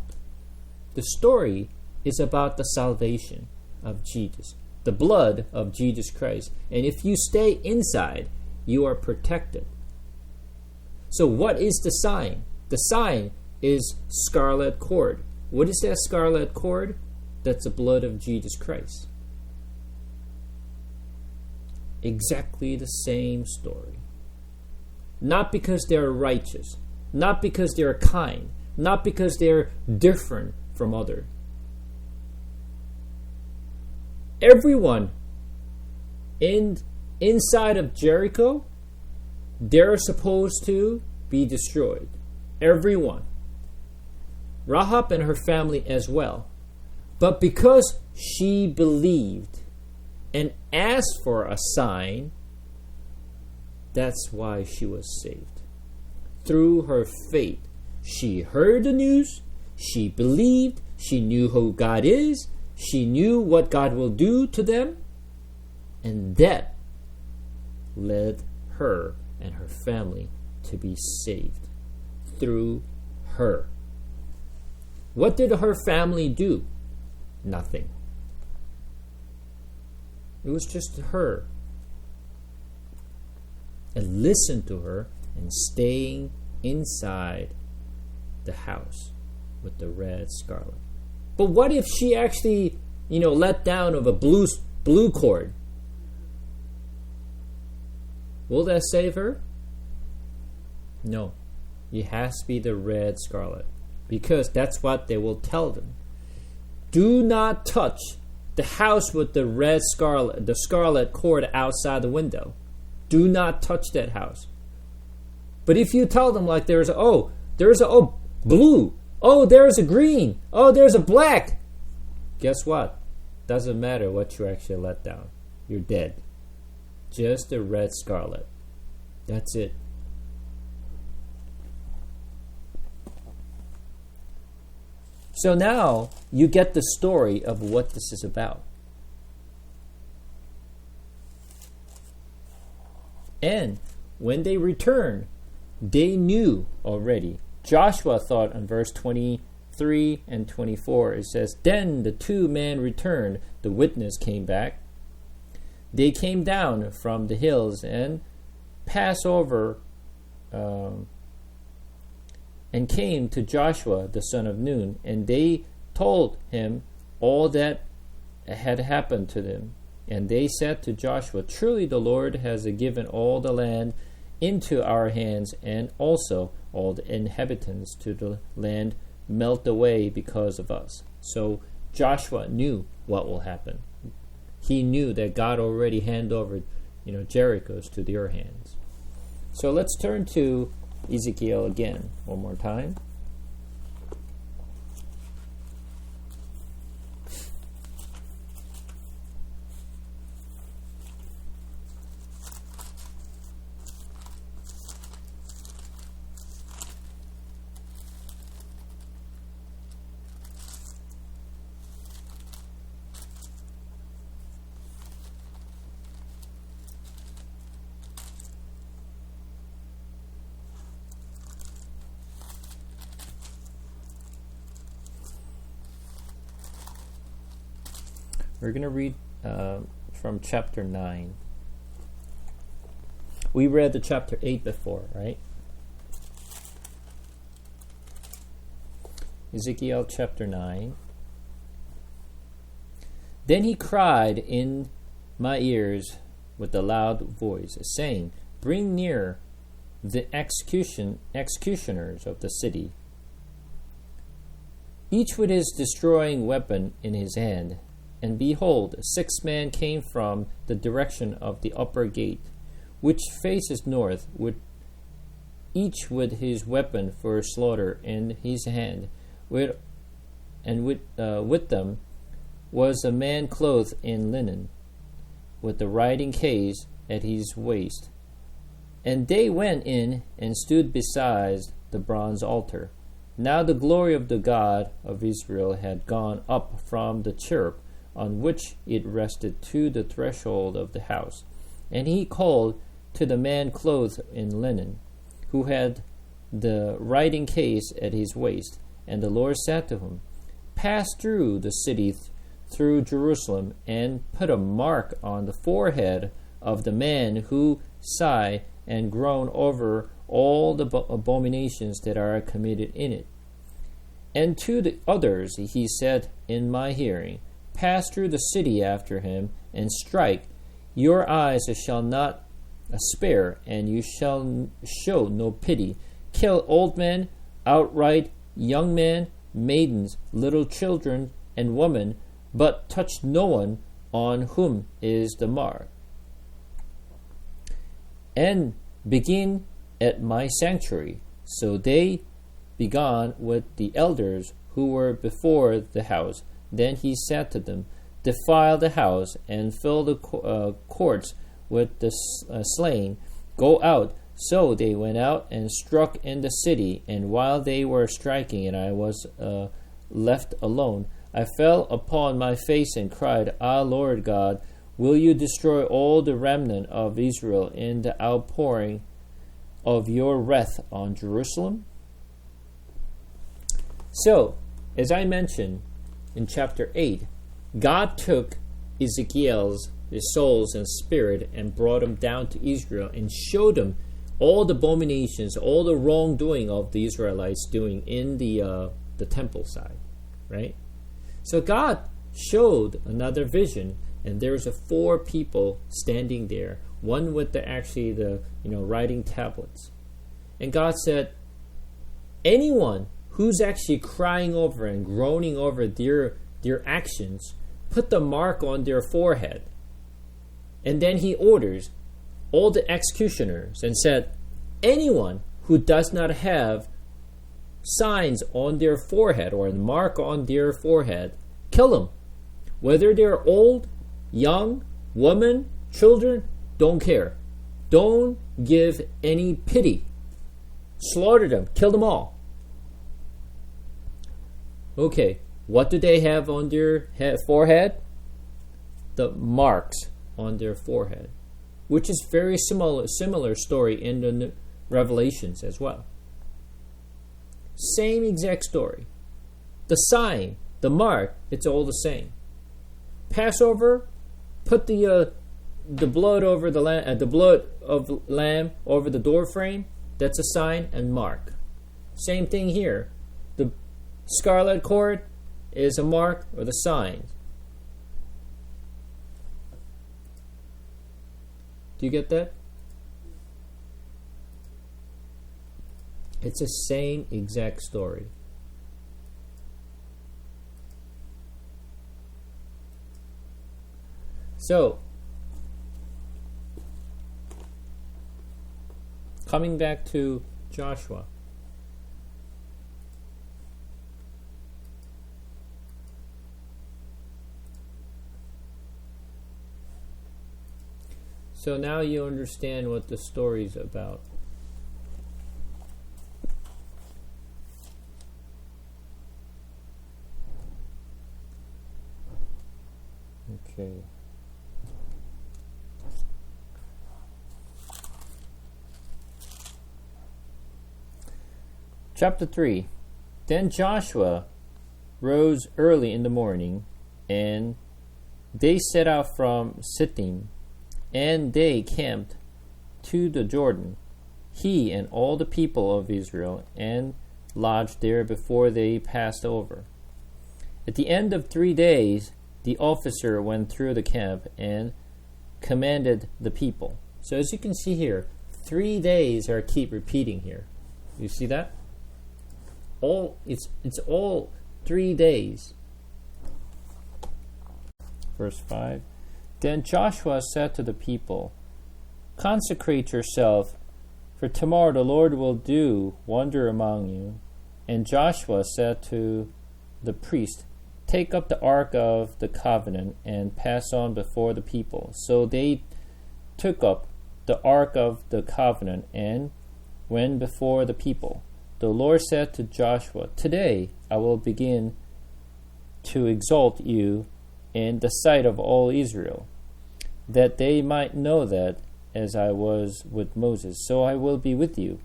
[SPEAKER 1] The story is about the salvation of Jesus, the blood of Jesus Christ. And if you stay inside, you are protected. So what is the sign? The sign is scarlet cord. What is that scarlet cord? That's the blood of Jesus Christ. Exactly the same story. Not because they're righteous, not because they're kind, not because they're different from others. Everyone inside of Jericho, they're supposed to be destroyed. Everyone. Rahab and her family as well. But because she believed and asked for a sign, that's why she was saved. Through her faith, she heard the news, she believed, she knew who God is, she knew what God will do to them, and that led her and her family to be saved through her. What did her family do? Nothing. It was just her. And listen to her and staying inside the house with the red scarlet. But what if she actually, let down of a blue cord? Will that save her? No. It has to be the red scarlet. Because that's what they will tell them. Do not touch the house with the scarlet cord outside the window. Do not touch that house. But if you tell them like there's blue, there's a green, there's a black, guess what? Doesn't matter what you actually let down. You're dead. Just the red scarlet. That's it. So now you get the story of what this is about. And when they returned, they knew already. Joshua thought in verse 23 and 24, it says, Then the two men returned, the witness came back. They came down from the hills and passed over and came to Joshua the son of Nun, and they told him all that had happened to them. And they said to Joshua, Truly the Lord has given all the land into our hands, and also all the inhabitants to the land melt away because of us. So Joshua knew what will happen. He knew that God already handed over, Jericho's to their hands. So let's turn to Ezekiel again, one more time. We're going to read from chapter 9. We read the chapter 8 before, right? Ezekiel chapter 9. Then he cried in my ears with a loud voice, saying, Bring near the executioners of the city, each with his destroying weapon in his hand. And behold, 6 men came from the direction of the upper gate, which faces north, each with his weapon for slaughter in his hand. With them was a man clothed in linen, with the writing case at his waist. And they went in and stood beside the bronze altar. Now the glory of the God of Israel had gone up from the cherub on which it rested to the threshold of the house. And he called to the man clothed in linen, who had the writing case at his waist. And the Lord said to him, Pass through the city, through Jerusalem, and put a mark on the forehead of the man who sigh and groan over all the abominations that are committed in it. And to the others he said in my hearing, Pass through the city after him, and strike. Your eyes shall not spare, and you shall show no pity. Kill old men outright, young men, maidens, little children, and women, but touch no one on whom is the mark. And begin at my sanctuary. So they began with the elders who were before the house. Then he said to them, Defile the house and fill the courts with the slain. Go out. So they went out and struck in the city. And while they were striking, and I was left alone, I fell upon my face and cried, Ah, Lord God, will you destroy all the remnant of Israel in the outpouring of your wrath on Jerusalem? So, as I mentioned in chapter 8, God took Ezekiel's souls and spirit and brought him down to Israel and showed him all the abominations, all the wrongdoing of the Israelites doing in the temple side, right? So God showed another vision, and there's 4 people standing there, one with the writing tablets. And God said, anyone who's actually crying over and groaning over their actions, put the mark on their forehead. And then he orders all the executioners and said, anyone who does not have signs on their forehead or a mark on their forehead, kill them. Whether they're old, young, women, children, don't care. Don't give any pity. Slaughter them. Kill them all. Okay, what do they have on their forehead? The marks on their forehead, which is very similar story in the Revelations as well. Same exact story. The sign, the mark, it's all the same. Passover, put the blood over the blood of lamb over the door frame. That's a sign and mark. Same thing here. The scarlet cord is a mark or the sign. Do you get that? It's the same exact story. So, coming back to Joshua. So now you understand what the story is about. Okay. Chapter 3. Then Joshua rose early in the morning, and they set out from Sittim, and they camped to the Jordan, he and all the people of Israel, and lodged there before they passed over. At the end of 3 days, the officer went through the camp, and commanded the people. So as you can see here, 3 days are keep repeating here. You see that? It's all 3 days. Verse 5. Then Joshua said to the people, consecrate yourself, for tomorrow the Lord will do wonder among you. And Joshua said to the priest, take up the ark of the covenant and pass on before the people. So they took up the ark of the covenant and went before the people. The Lord said to Joshua, today I will begin to exalt you in the sight of all Israel, that they might know that as I was with Moses, so I will be with you.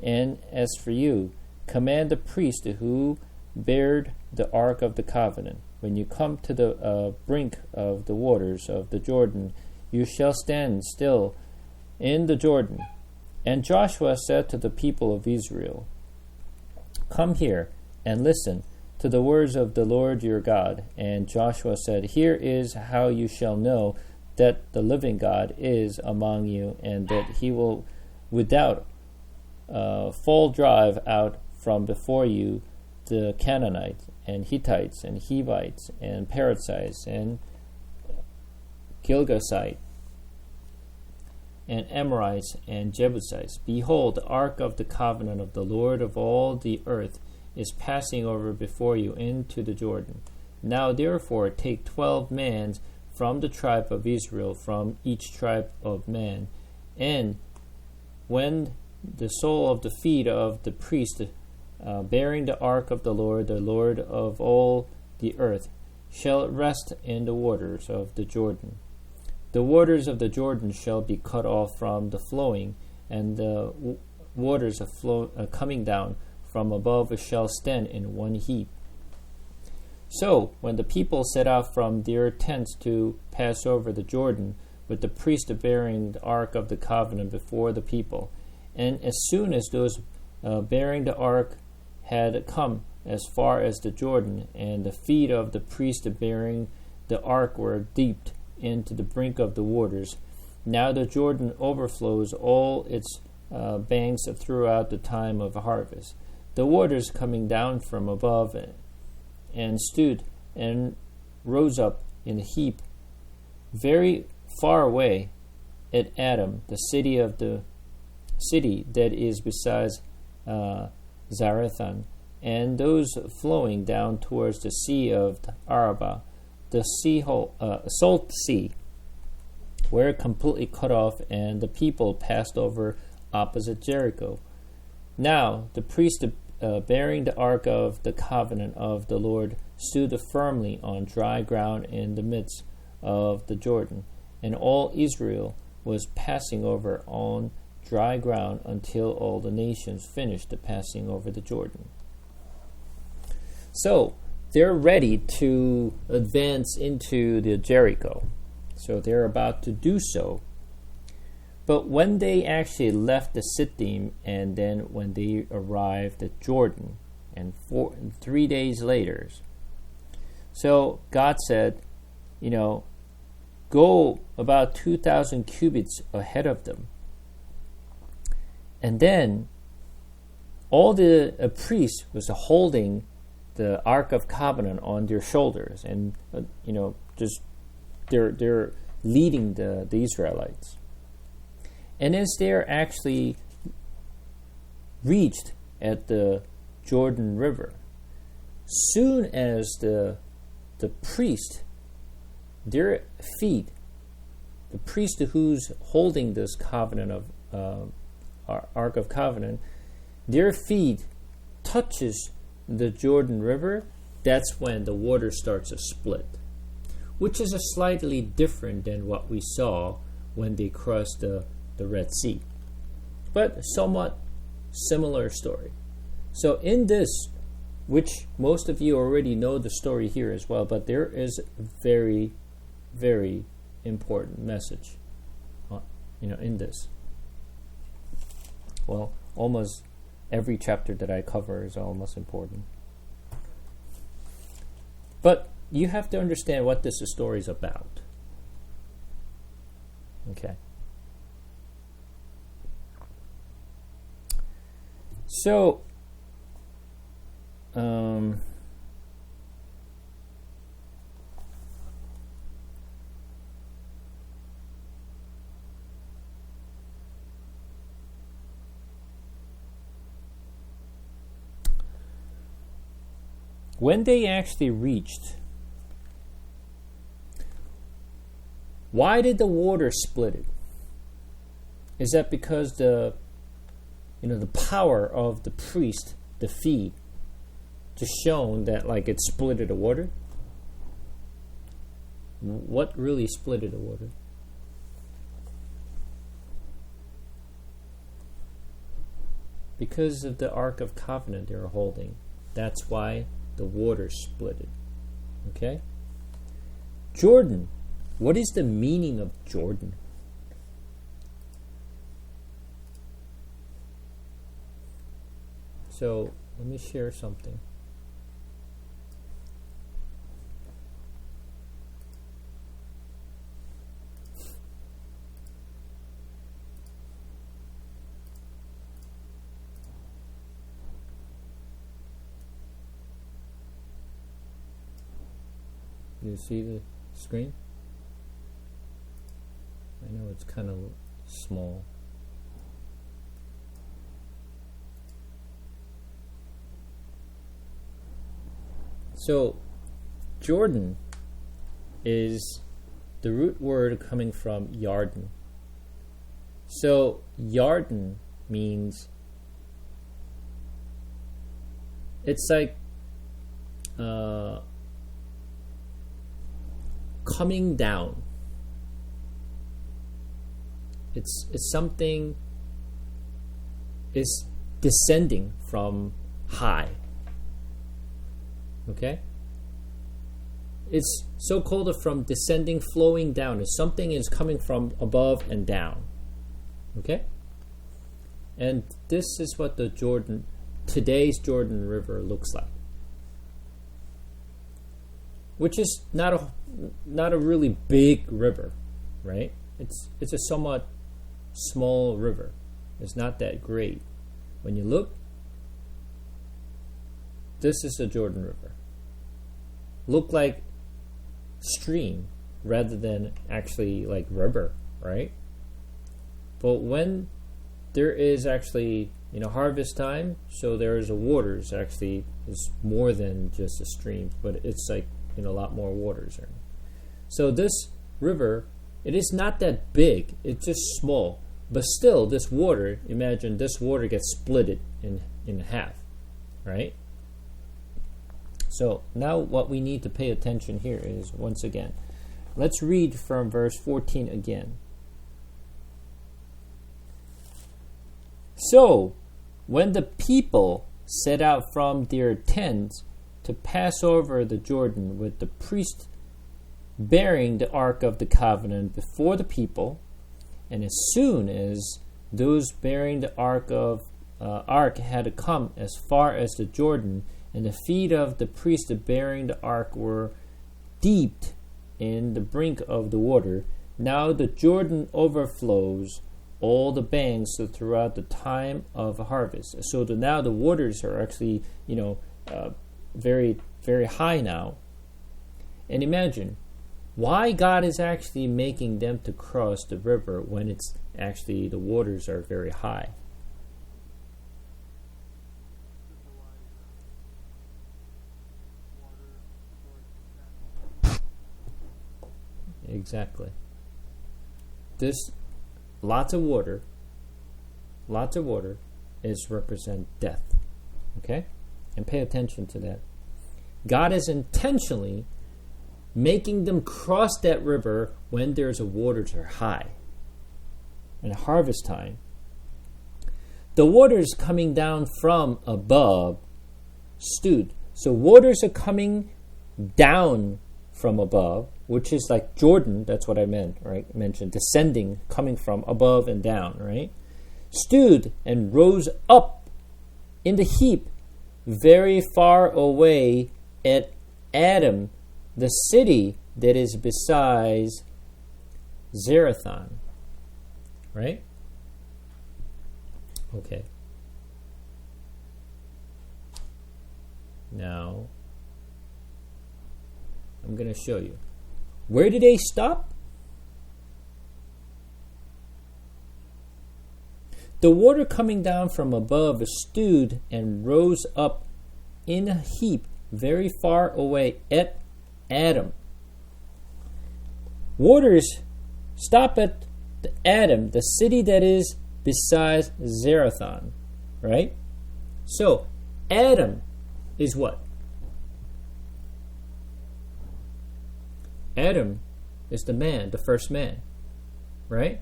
[SPEAKER 1] And as for you, command the priest who bared the ark of the covenant, when you come to the brink of the waters of the Jordan, you shall stand still in the Jordan. And Joshua said to the people of Israel, come here and listen to the words of the Lord your God. And Joshua said, here is how you shall know that the living God is among you, and that he will without full drive out from before you the Canaanites and Hittites and Hivites and Perizzites and Girgashites and Amorites and Jebusites. Behold, the ark of the covenant of the Lord of all the earth is passing over before you into the Jordan. Now therefore take 12 men from the tribe of Israel, from each tribe of man, and when the sole of the feet of the priest bearing the ark of the Lord of all the earth, shall rest in the waters of the Jordan. The waters of the Jordan shall be cut off from the flowing, and the waters coming down from above shall stand in one heap. So, when the people set out from their tents to pass over the Jordan, with the priest bearing the ark of the covenant before the people, and as soon as those bearing the ark had come as far as the Jordan, and the feet of the priest bearing the ark were dipped into the brink of the waters, now the Jordan overflows all its banks throughout the time of harvest. The waters coming down from above and stood and rose up in a heap very far away at Adam, the city that is besides Zarethan, and those flowing down towards the sea of Arabah, the salt sea, were completely cut off, and the people passed over opposite Jericho. Now the priest bearing the ark of the covenant of the Lord stood firmly on dry ground in the midst of the Jordan, and all Israel was passing over on dry ground until all the nations finished the passing over the Jordan. So they're ready to advance into the Jericho. So they're about to do so. But when they actually left the Sittim, and then when they arrived at Jordan, and 3 days later, so God said, go about 2,000 cubits ahead of them. And then all the priests was holding the Ark of Covenant on their shoulders, and just they're leading the Israelites. And as they're actually reached at the Jordan River, soon as the priest, their feet, the priest who's holding this covenant of Ark of Covenant, their feet touches the Jordan River, that's when the water starts to split, which is a slightly different than what we saw when they crossed the Red Sea, but somewhat similar story. So in this, which most of you already know the story here as well, but there is a very, very important message, in this. Well, almost every chapter that I cover is almost important. But you have to understand what this story is about. Okay. So, when they actually reached, why did the water split it? Is that because the power of the priest, the feet, just shown that like it splitted the water? What really splitted the water? Because of the Ark of Covenant they were holding. That's why the water split it. Okay? Jordan. What is the meaning of Jordan? So, let me share something. You see the screen? I know it's kind of small. So, Jordan is the root word coming from Yarden. So, Yarden means it's like coming down. It's something is descending from high. Okay? It's so called from descending, flowing down. It's something is coming from above and down. Okay? And this is what the today's Jordan River looks like. Which is not a really big river, right? It's a somewhat small river. It's not that great. When you look, this is the Jordan River. Look like stream rather than actually like river, right? But when there is actually harvest time, so there is a waters actually is more than just a stream, but it's like a lot more waters. So this river, it is not that big. It's just small, but still, this water. Imagine this water gets split in half, right? So now what we need to pay attention here is, once again, let's read from verse 14 again. So, when the people set out from their tents to pass over the Jordan with the priest bearing the Ark of the Covenant before the people, and as soon as those bearing the ark had come as far as the Jordan, and the feet of the priest bearing the ark were deep in the brink of the water, now the Jordan overflows all the banks throughout the time of harvest. So now the waters are actually, very, very high now. And imagine why God is actually making them to cross the river when it's actually the waters are very high. Exactly. This lots of water is represent death. Okay? And pay attention to that. God is intentionally making them cross that river when there's a waters are high. And harvest time. The waters coming down from above stood. So waters are coming down from above, which is like Jordan, that's what I meant, right? I mentioned descending, coming from above and down, right? Stood and rose up in the heap very far away at Adam, the city that is besides Zarethan. right? Okay. Now, I'm going to show you. Where did they stop? The water coming down from above stood and rose up in a heap very far away at Adam. Waters stop at Adam, the city that is beside Zarethan, right? So, Adam is what? Adam is the man, the first man, right?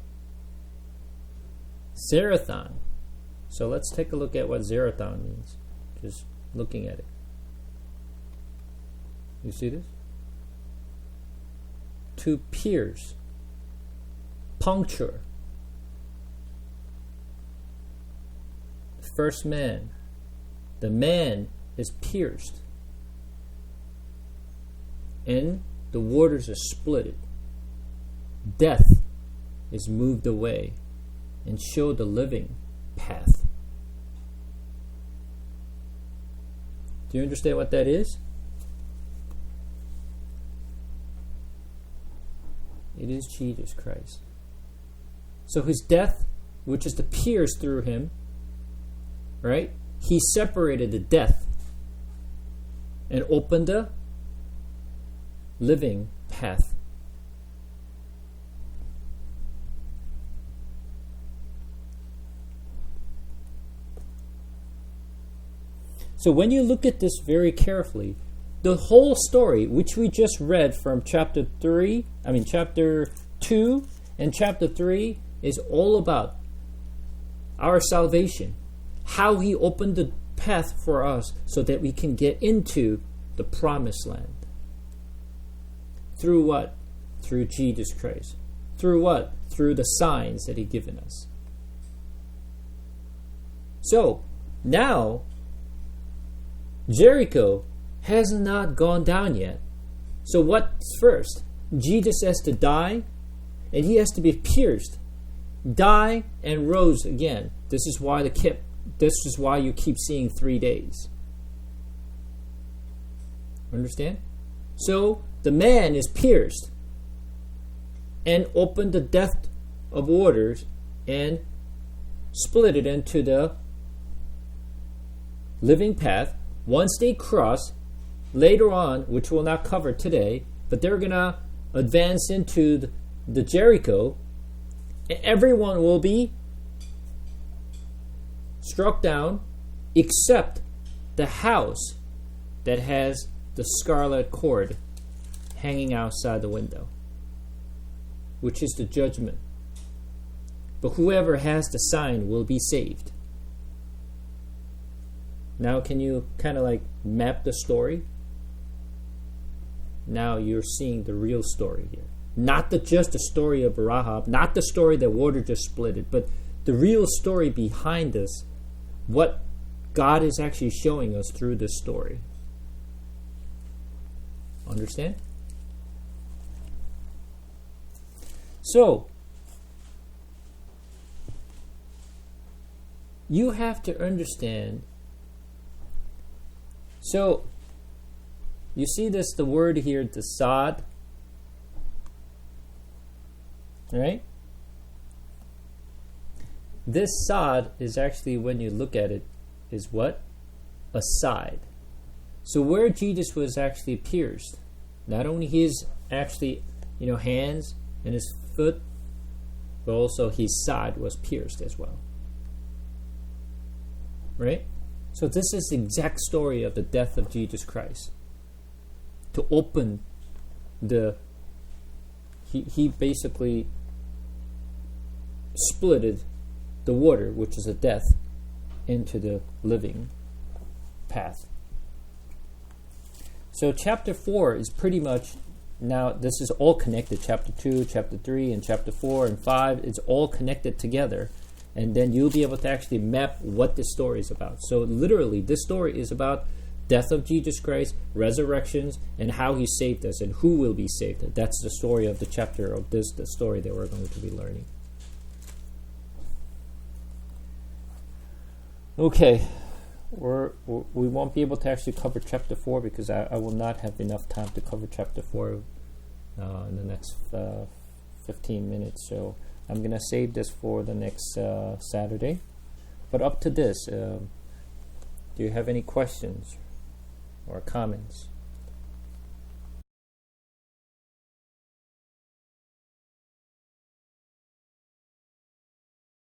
[SPEAKER 1] Zarethan. So let's take a look at what Zarethan means. Just looking at it. You see this? To pierce, puncture. First man. The man is pierced. And the waters are splitted. Death is moved away and show the living path. Do you understand what that is? It is Jesus Christ. So his death, which is to pierce through him, right? He separated the death and opened the living path. So when you look at this very carefully, the whole story, which we just read from chapter 2 and chapter 3, is all about our salvation. How he opened the path for us so that we can get into the promised land. Through what? Through Jesus Christ. Through what? Through the signs that he's given us. So, now, Jericho has not gone down yet. So what's first? Jesus has to die, and he has to be pierced, die, and rose again. This is why you keep seeing 3 days. Understand? So the man is pierced and opened the depth of waters and split it into the living path. Once they cross, later on, which we'll not cover today, but they're going to advance into the Jericho, and everyone will be struck down except the house that has the scarlet cord hanging outside the window, which is the judgment. But whoever has the sign will be saved. Now can you kind of like map the story? Now you're seeing the real story here. Not just the story of Rahab, not the story that water just split it, but the real story behind this, what God is actually showing us through this story. Understand? So, you have to understand. So, you see this, the word here, the sod, right? This sod is actually, when you look at it, is what? A side. So where Jesus was actually pierced, not only his actually, hands and his foot, but also his side was pierced as well. Right? So this is the exact story of the death of Jesus Christ. To open he basically splitted the water, which is a death, into the living path. So chapter 4 is pretty much, now this is all connected. Chapter 2, chapter 3, and chapter 4 and 5, it's all connected together. And then you'll be able to actually map what this story is about. So literally, this story is about death of Jesus Christ, resurrections, and how he saved us and who will be saved. That's the story of the chapter of the story that we're going to be learning. Okay, we won't be able to actually cover chapter 4 because I will not have enough time to cover chapter 4 in the next 15 minutes. So I'm going to save this for the next Saturday. But up to this, do you have any questions or comments?